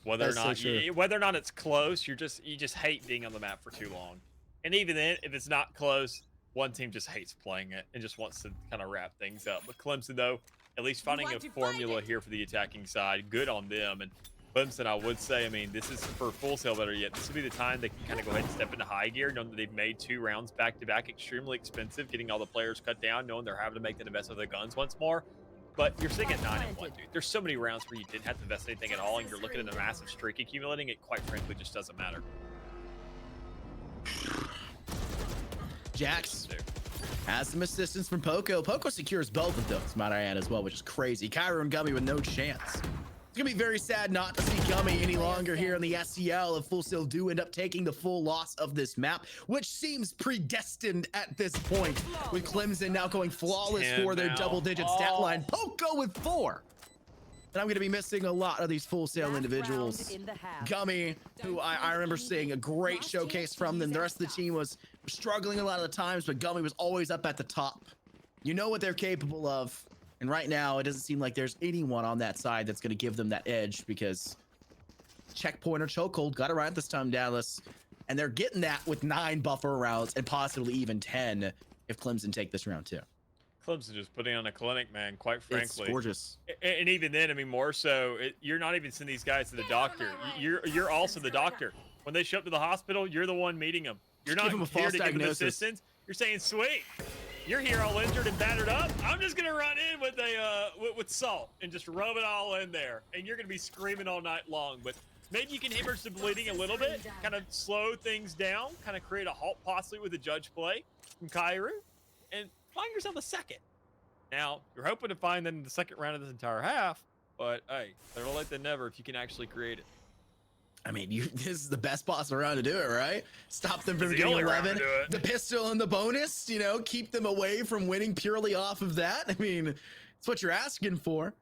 Whether or not it's close, you just hate being on the map for too long. And even then, if it's not close, one team just hates playing it and just wants to kind of wrap things up. But Clemson, though, at least finding a formula here for the attacking side, good on them. And Clemson, I would say, I mean, this is for Full Sail better yet. This would be the time they can kind of go ahead and step into high gear, knowing that they've made 2 rounds back-to-back, extremely expensive, getting all the players cut down, knowing they're having to make that investment of the guns once more. But you're sitting at 9-1, dude. There's so many rounds where you didn't have to invest anything at all, and you're looking at a massive streak accumulating. It quite frankly just doesn't matter. Jax has some assistance from Poco. Poco secures both of those, might I add, as well, which is crazy. Cairo and Gummy with no chance. It's gonna be very sad not to see Gummy any longer here in the SCL if Full Sail do end up taking the full loss of this map, which seems predestined at this point, with Clemson now going flawless for their double-digit stat line. Poco with 4. And I'm going to be missing a lot of these Full Sail individuals. Gummy, who I remember seeing a great showcase from them. The rest of the team was struggling a lot of the times, but Gummy was always up at the top. You know what they're capable of. And right now, it doesn't seem like there's anyone on that side that's going to give them that edge, because checkpoint or chokehold got it right this time, Dallas. And they're getting that with 9 buffer rounds and possibly even 10 if Clemson take this round too. Clemson just putting on a clinic, man, quite frankly. It's gorgeous. And even then, I mean, more so, you're not even sending these guys to the doctor. You're also the doctor. When they show up to the hospital, you're the one meeting them. You're not here to give them assistance. You're saying, sweet, you're here all injured and battered up. I'm just going to run in with with salt and just rub it all in there. And you're going to be screaming all night long. But maybe you can hemorrhage the bleeding a little bit, kind of slow things down, kind of create a halt possibly with a judge play from Kairu, and find yourself a second. Now, you're hoping to find them in the second round of this entire half, but hey, better late than never if you can actually create it. I mean, this is the best possible round to do it, right? Stop them from getting 11. The pistol and the bonus, you know, keep them away from winning purely off of that. I mean, it's what you're asking for.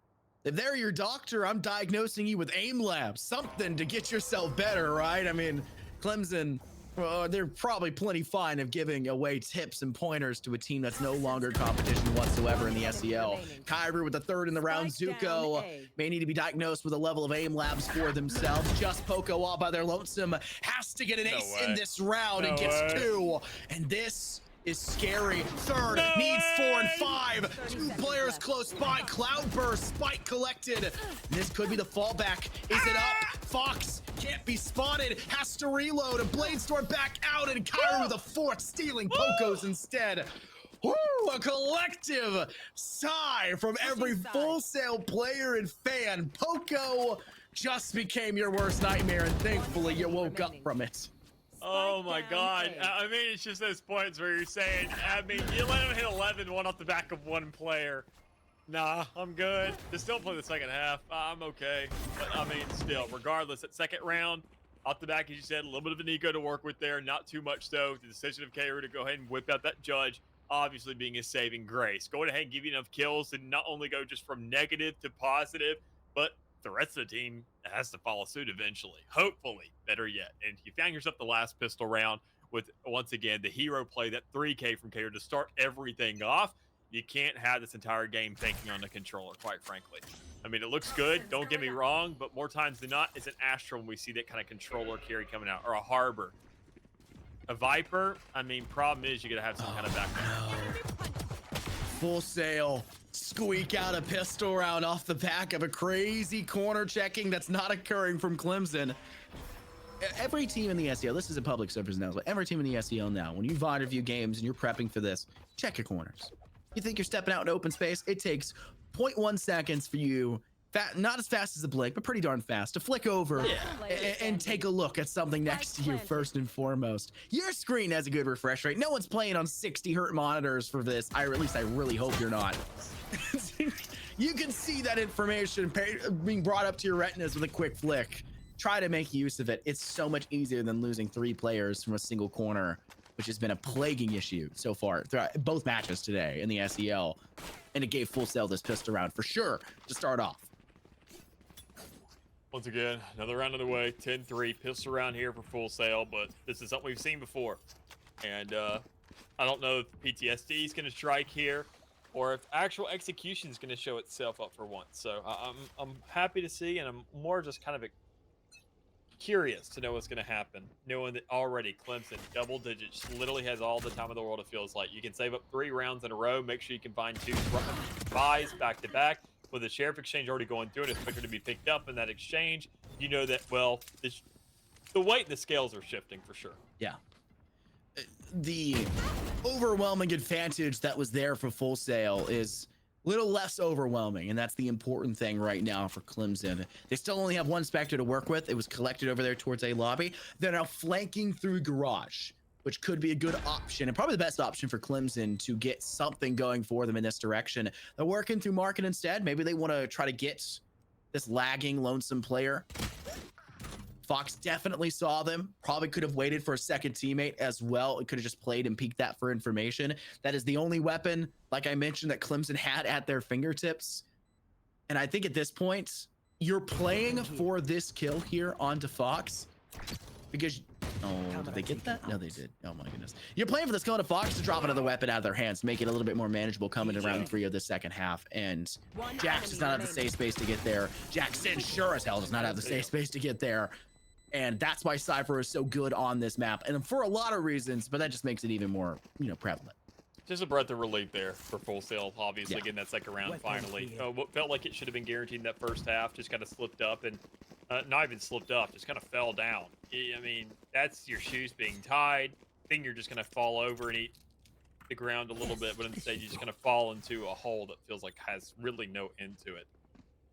If they're your doctor, I'm diagnosing you with aim labs, something to get yourself better, right? I mean, Clemson, they're probably plenty fine of giving away tips and pointers to a team that's no longer competition whatsoever in the SEL. Kyrie with the 3rd in the round. Zuko may need to be diagnosed with a level of aim labs for themselves. Just Poco all by their lonesome has to get an ace in this round and gets 2. And this is scary. 3rd needs 4 and 5. 2 players close by. Cloudburst, Spike collected. This could be the fallback. Is it up? Fox can't be spotted. Has to reload. A Bladestorm back out, and Kyrie with a 4th, stealing Poco's instead. Woo! A collective sigh from every Full Sail player and fan. Poco just became your worst nightmare, and thankfully you woke up from it. Oh my God. I mean, it's just those points where you're saying, I mean, you let him hit 11-1 off the back of 1 player. Nah, I'm good. Just don't play the second half. I'm okay. But I mean, still, regardless, that second round, off the back, as you said, a little bit of an ego to work with there. Not too much, though. The decision of Karu to go ahead and whip out that judge, obviously being a saving grace. Going ahead and give you enough kills to not only go just from negative to positive, but the rest of the team has to follow suit eventually. Hopefully, better yet. And you found yourself the last pistol round with, once again, the hero play, that 3K from Karu to start everything off. You can't have this entire game banking on the controller, quite frankly. I mean, it looks good, don't get me wrong, but more times than not, it's an Astra when we see that kind of controller carry coming out, or a Harbor. A Viper, I mean, problem is you gotta have some kind of background. No. Full Sail squeak out a pistol round off the back of a crazy corner checking that's not occurring from Clemson. Every team in the SEL, this is a public service announcement, every team in the SEL now, when you VOD review games and you're prepping for this, check your corners. You think you're stepping out in open space, it takes 0.1 seconds for you, not as fast as the blink, but pretty darn fast, to flick over and take a look at something next to you first and foremost. Your screen has a good refresh rate. No one's playing on 60 hertz monitors for this. At least I really hope you're not. You can see that information being brought up to your retinas with a quick flick. Try to make use of it. It's so much easier than losing 3 players from a single corner, which has been a plaguing issue so far throughout both matches today in the SEL. And it gave Full Sail this pistol round for sure to start off. Once again, another round of the way, 10-3, pistol round here for Full Sail, but this is something we've seen before. And I don't know if PTSD is going to strike here, or if actual execution is going to show itself up for once. So I'm happy to see, and I'm more just kind of curious to know what's going to happen, knowing that already Clemson, double digits, literally has all the time in the world, it feels like. You can save up 3 rounds in a row, make sure you can find 2 buys back to back. With the sheriff exchange already going through it, it's quicker to be picked up in that exchange. You know that, well, the weight and the scales are shifting for sure. Yeah. The overwhelming advantage that was there for Full Sail is little less overwhelming, and that's the important thing right now for Clemson. They still only have one Spectre to work with. It was collected over there towards A lobby. They're now flanking through Garage, which could be a good option and probably the best option for Clemson to get something going for them in this direction. They're working through Market instead. Maybe they want to try to get this lagging lonesome player. Fox definitely saw them, probably could have waited for a second teammate as well. It could have just played and peeked that for information. That is the only weapon, like I mentioned, that Clemson had at their fingertips. And I think at this point, you're playing for this kill here onto Fox because, oh, did they get that? No, they did. Oh my goodness. You're playing for this kill onto Fox to drop another weapon out of their hands, make it a little bit more manageable coming to round 3 of the second half. And Jax does not have the safe space to get there. Jackson sure as hell does not have the safe space to get there. And that's why Cypher is so good on this map, and for a lot of reasons, but that just makes it even more, prevalent. Just a breath of relief there for Full Sail, obviously, getting that second round finally. What felt like it should have been guaranteed in that first half just kind of slipped up, and not even slipped up, just kind of fell down. I mean, that's your shoes being tied. Thing you're just going to fall over and eat the ground a little bit, but instead you're just going to fall into a hole that feels like has really no end to it.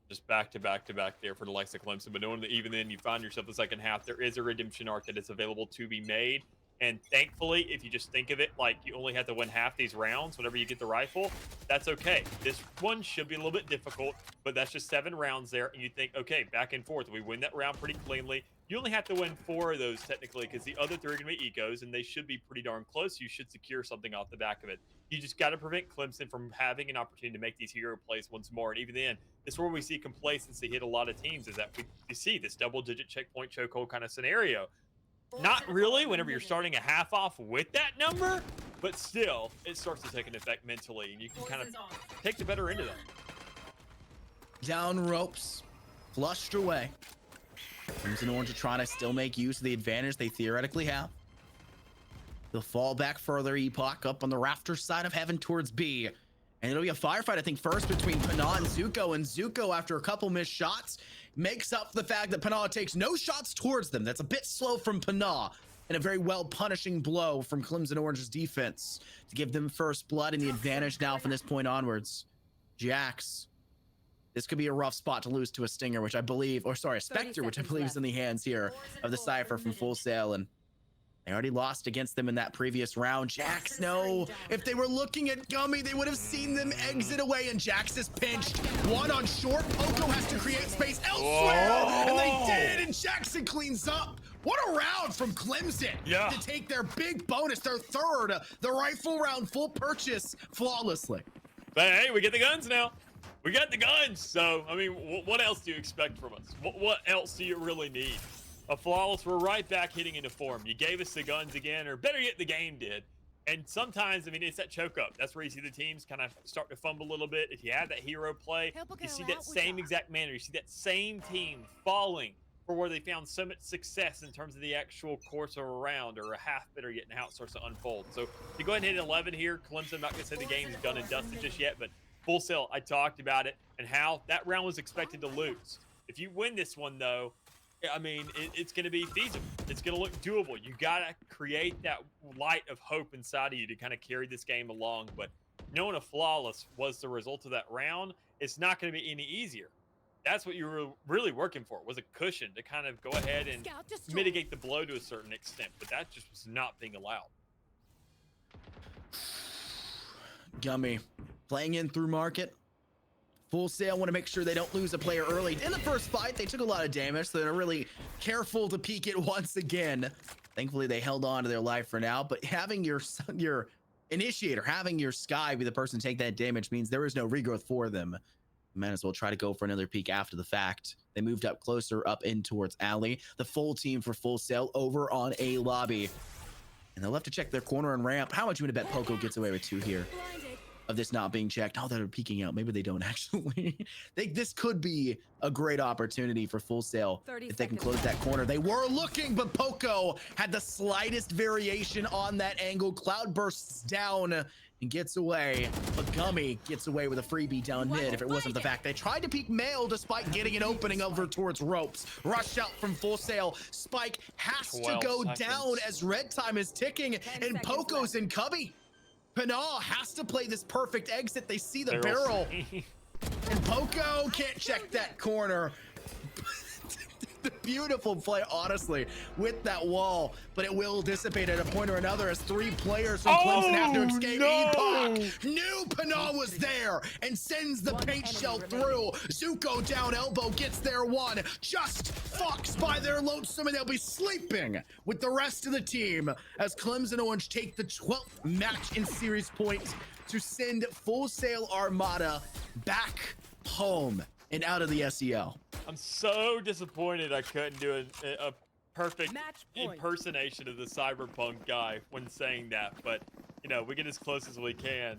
Just back to back to back there for the likes of Clemson. But knowing that even then you find yourself the second half, there is a redemption arc that is available to be made. And thankfully, if you just think of it like you only have to win half these rounds whenever you get the rifle, that's okay. This one should be a little bit difficult, but that's just 7 rounds there. And you think, okay, back and forth. We win that round pretty cleanly. You only have to win 4 of those technically because the other 3 are going to be ecos, and they should be pretty darn close. You should secure something off the back of it. You just got to prevent Clemson from having an opportunity to make these hero plays once more. And even then, this is where we see complacency hit a lot of teams, is that we see this double-digit checkpoint chokehold kind of scenario. Not really whenever you're starting a half off with that number, but still, it starts to take an effect mentally, and you can kind of take the better end of that. Down ropes, flushed away. Crimson Orange are trying to still make use of the advantage they theoretically have. They'll fall back further. Epoch up on the rafter side of heaven towards B. And it'll be a firefight, I think, first between Pana and Zuko. And Zuko, after a couple missed shots, makes up for the fact that Pana takes no shots towards them. That's a bit slow from Pana. And a very well-punishing blow from Clemson Orange's defense to give them first blood and the advantage now from this point onwards. Jax. This could be a rough spot to lose to a Stinger, which I believe, or sorry, a Spectre, which I believe is in the hands here of the Cypher from Full Sail. And they already lost against them in that previous round. Jax, no. If they were looking at Gummy, they would have seen them exit away, and Jax is pinched. One on short. Poco has to create space elsewhere, and they did, and Jackson cleans up. What a round from Clemson to take their big bonus, their third, the rifle round full purchase flawlessly. But hey, we get the guns now. We got the guns. So, I mean, what else do you expect from us? What else do you really need? A flawless, we're right back hitting into form. You gave us the guns again, or better yet, the game did. And sometimes, I mean, it's that choke up. That's where you see the teams kind of start to fumble a little bit. If you have that hero play, you see that same exact manner. You see that same team falling for where they found so much success in terms of the actual course of a round, or a half, better yet, and how it starts to unfold. So you go ahead and hit 11 here. Clemson, I'm not going to say the game's done and dusted just yet, but Full Sail, I talked about it and how that round was expected to lose. If you win this one, though, I mean, it's going to be feasible. It's going to look doable. You got to create that light of hope inside of you to kind of carry this game along. But knowing a flawless was the result of that round, it's not going to be any easier. That's what you were really working for, was a cushion to kind of go ahead and mitigate the blow to a certain extent. But that just was not being allowed. Gummy playing in through Market. Full Sail want to make sure they don't lose a player early. In the first fight, they took a lot of damage, so they're really careful to peek it once again. Thankfully, they held on to their life for now, but having your initiator, having your Sky be the person to take that damage means there is no regrowth for them. Might as well try to go for another peek after the fact. They moved up closer, up in towards Alley. The full team for Full Sail over on A lobby. And they'll have to check their corner and ramp. How much you want to bet Poco gets away with 2 here? Of this not being checked. Oh, they're peeking out. Maybe they don't actually. This could be a great opportunity for Full Sail if they can close that corner. They were looking, but Poco had the slightest variation on that angle. Cloud bursts down and gets away, but Gummy gets away with a freebie down mid. If it wasn't the fact they tried to peek Mail despite getting an opening over towards ropes. Rush out from Full Sail. Spike has to go down as red time is ticking, and Poco's in Cubby. Pinal has to play this perfect exit. They see the Barrels. barrel, and Poco can't check that corner. The beautiful play, honestly, with that wall, but it will dissipate at a point or another as 3 players from Clemson have to escape. Epoch knew Pinal was there and sends the paint shell through. Zuko down elbow gets their one. Just Fox by their lonesome, and they'll be sleeping with the rest of the team as Clemson Orange take the 12th match in series points to send Full Sail Armada back home and out of the SEL. I'm so disappointed I couldn't do a perfect impersonation of the cyberpunk guy when saying that, but you know, we get as close as we can.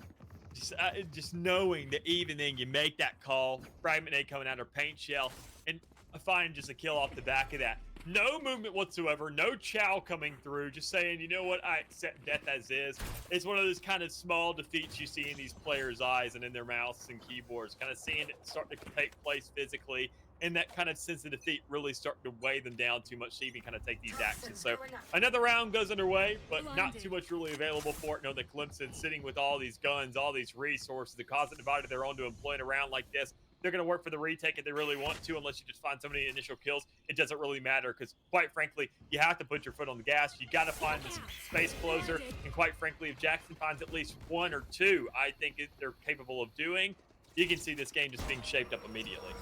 Just knowing that even then you make that call, Fragment A coming out of paint shell, and I find just a kill off the back of that. No movement whatsoever, no chow coming through, just saying, you know what, I accept death as is. It's one of those kind of small defeats you see in these players' eyes and in their mouths and keyboards, kind of seeing it start to take place physically, and that kind of sense of defeat really starting to weigh them down too much to even kind of take these actions. So another round goes underway, but not too much really available for it. Know that Clemson sitting with all these guns, all these resources, the cause that divided their own to employ in a round like this. They're going to work for the retake if they really want to, unless you just find so many initial kills. It doesn't really matter because, quite frankly, you have to put your foot on the gas. You got to find the space closer. And quite frankly, if Jackson finds at least 1 or 2, I think they're capable of doing, you can see this game just being shaped up immediately.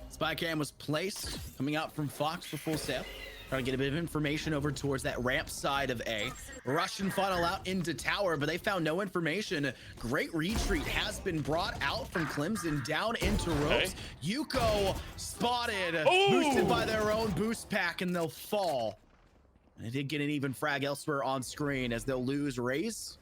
Spy cam was placed coming out from Fox for Full Sail. Trying to get a bit of information over towards that ramp side of A. Russian funnel out into tower, but they found no information. Great retreat has been brought out from Clemson down into ropes. Yuko spotted, boosted by their own boost pack, and they'll fall. And they did get an even frag elsewhere on screen as they'll lose Raze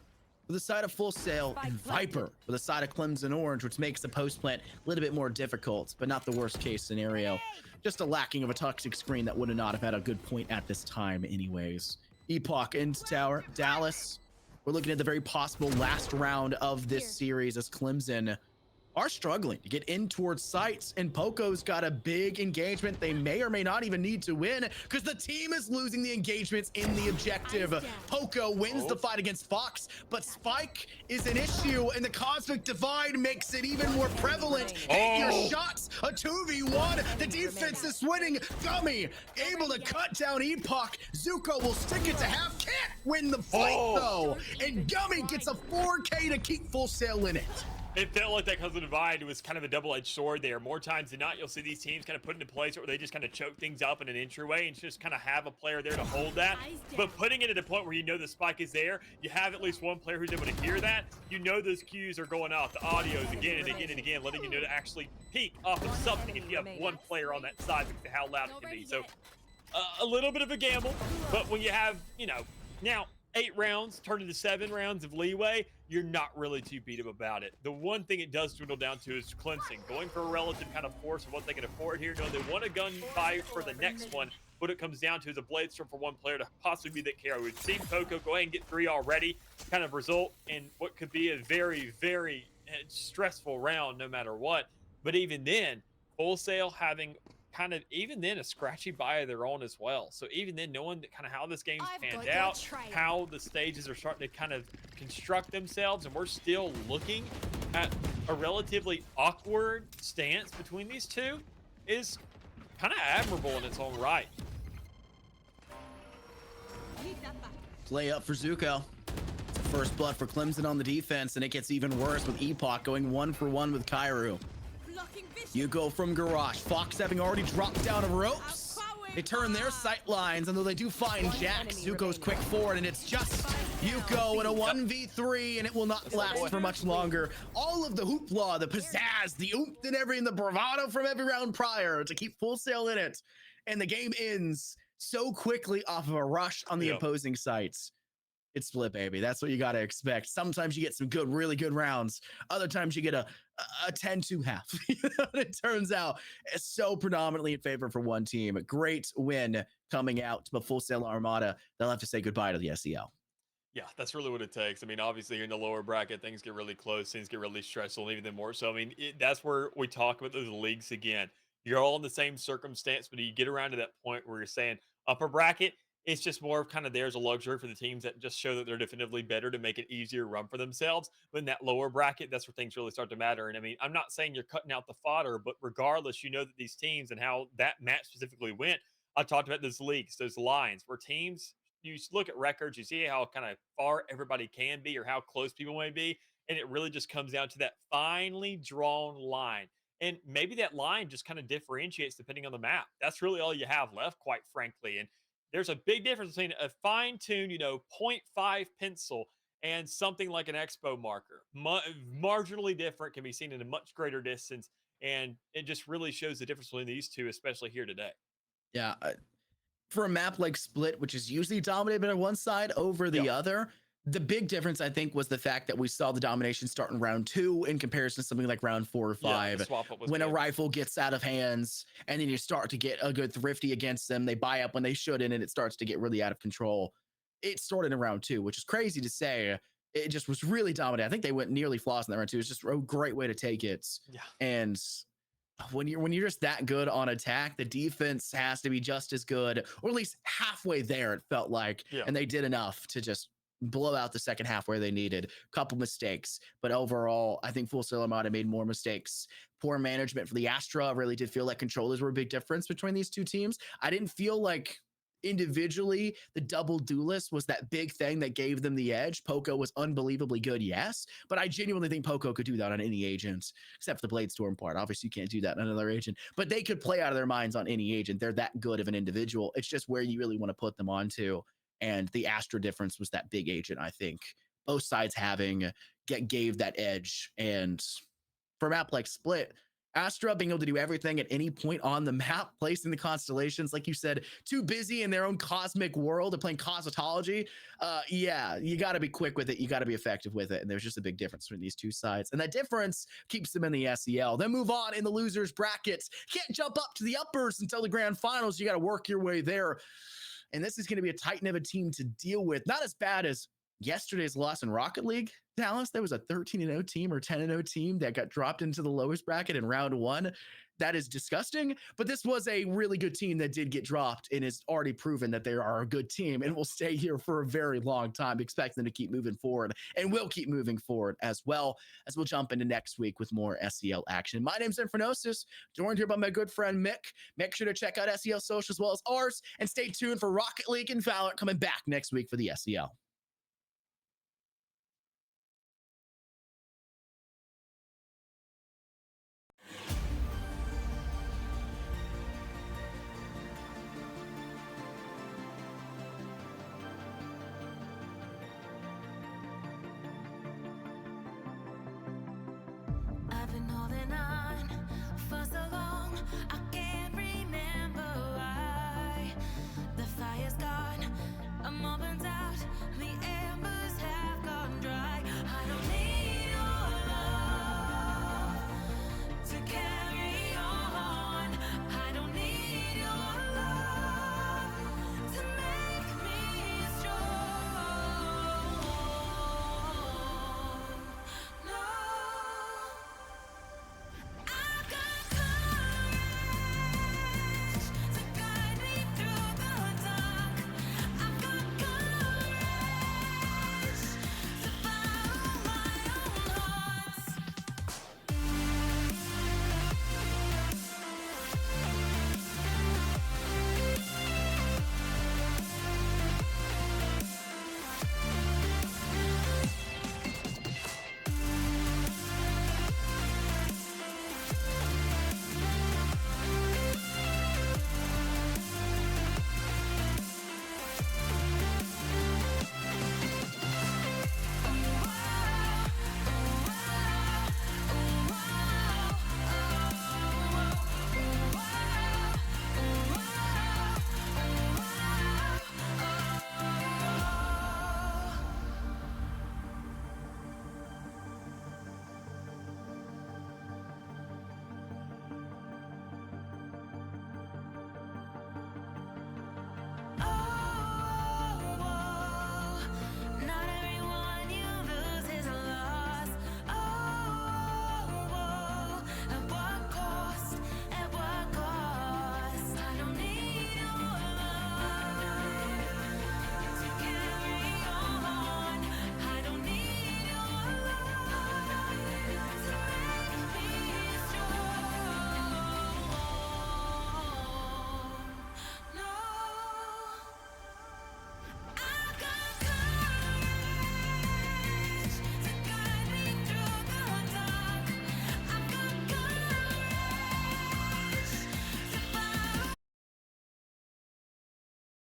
for the side of Full Sail and Viper for the side of Clemson Orange, which makes the post plant a little bit more difficult, but not the worst case scenario. Just a lacking of a toxic screen that would not have had a good point at this time anyways. Epoch into tower. Dallas, we're looking at the very possible last round of this series as Clemson are struggling to get in towards sites, and Poco's got a big engagement. They may or may not even need to win because the team is losing the engagements in the objective. Poco wins the fight against Fox, but Spike is an issue, and the cosmic divide makes it even more prevalent. Hit your shots, a 2v1. The defense is winning. Gummy able to cut down Epoch. Zuko will stick it to half. Can't win the fight though, and Gummy gets a 4K to keep Full Sail in it. It felt like that cosmic divide was kind of a double-edged sword there. More times than not, you'll see these teams kind of put into place where they just kind of choke things up in an entryway and just kind of have a player there to hold that. But putting it at a point where you know the spike is there, you have at least one player who's able to hear that. You know those cues are going off, the audios again and again and again, letting you know to actually peek off of something if you have one player on that side because of how loud it can be. So a little bit of a gamble, but when you have, you know, now 8 rounds turned into 7 rounds of leeway, you're not really too beat up about it. The one thing it does dwindle down to is Clemson going for a relative kind of force of what they can afford here. No, they want a gun buy for the next one. What it comes down to is a blade storm for one player to possibly be that carry. We've seen Poco go ahead and get 3 already, kind of result in what could be a very, very stressful round no matter what. But even then, Full Sail having kind of even then a scratchy buy of their own as well. So even then, knowing kind of how this game's panned out, how the stages are starting to kind of construct themselves, and we're still looking at a relatively awkward stance between these two, is kind of admirable in its own right. Play up for Zuko. First blood for Clemson on the defense, and it gets even worse with Epoch going 1-for-1 with Kairu. You go from Garage. Fox having already dropped down of ropes. They turn their sight lines, and though they do find Jax, Zuko's quick forward, and it's just Yuko in a 1v3, and it will not last for much longer. All of the hoopla, the pizzazz, the oomph and the bravado from every round prior to keep Full Sail in it. And the game ends so quickly off of a rush on the opposing sites. It's split, baby. That's what you got to expect. Sometimes you get some good, really good rounds. Other times you get a 10-2 half. It turns out it's so predominantly in favor for one team. A great win coming out to the Full Sail Armada. They'll have to say goodbye to the SEL. Yeah, that's really what it takes. I mean, obviously, you're in the lower bracket, things get really close, things get really stressful, and even more so. I mean, that's where we talk about those leagues again. You're all in the same circumstance, but you get around to that point where you're saying upper bracket, It's just more of kind of there's a luxury for the teams that just show that they're definitively better to make it easier run for themselves. But in that lower bracket, that's where things really start to matter. And I mean, I'm not saying you're cutting out the fodder, but regardless, you know that these teams and how that match specifically went. I talked about those leagues, those lines where teams, you look at records, you see how kind of far everybody can be or how close people may be. And it really just comes down to that finely drawn line. And maybe that line just kind of differentiates depending on the map. That's really all you have left, quite frankly. And there's a big difference between a fine-tuned, zero point 0.5 pencil and something like an expo marker. Marginally different, can be seen in a much greater distance, and it just really shows the difference between these two, especially here today. Yeah, for a map like Split, which is usually dominated by one side over the other, the big difference, I think, was the fact that we saw the domination start in round 2 in comparison to something like round 4 or 5. When a rifle gets out of hands and then you start to get a good thrifty against them, they buy up when they shouldn't, and it starts to get really out of control. It started in round 2, which is crazy to say. It just was really dominant. I think they went nearly flawless in that round 2. It's just a great way to take it. Yeah. And when you're just that good on attack, the defense has to be just as good, or at least halfway there, it felt like. Yeah. And they did enough to just blow out the second half where they needed. Couple mistakes, but overall, I think Full Sail Armada made more mistakes. Poor management for the Astra. Really did feel like controllers were a big difference between these two teams. I didn't feel like individually the double duelist was that big thing that gave them the edge. Poco was unbelievably good, yes, but I genuinely think Poco could do that on any agent, except for the Blade Storm part. Obviously you can't do that on another agent, but they could play out of their minds on any agent. They're that good of an individual. It's just where you really want to put them onto. And the Astra difference was that big agent, I think. Both sides gave that edge. And for a map like Split, Astra being able to do everything at any point on the map, placing the constellations, like you said, too busy in their own cosmic world of playing cosmetology. Yeah, you got to be quick with it. You got to be effective with it. And there's just a big difference between these two sides. And that difference keeps them in the SEL. Then move on in the losers brackets. Can't jump up to the uppers until the grand finals. You got to work your way there. And this is going to be a tight knit of a team to deal with. Not as bad as yesterday's loss in Rocket League, Dallas. There was a 13-0 team or 10-0 team that got dropped into the lowest bracket in round 1. That is disgusting. But this was a really good team that did get dropped and has already proven that they are a good team and will stay here for a very long time. Expect them to keep moving forward and will keep moving forward as well, as we'll jump into next week with more SEL action. My name's Infernosis, joined here by my good friend Mick. Make sure to check out SEL Social as well as ours, and stay tuned for Rocket League and Valorant coming back next week for the SEL. I've been holding on for so long, I can't remember why. The fire's gone, I'm all burnt out, the embers have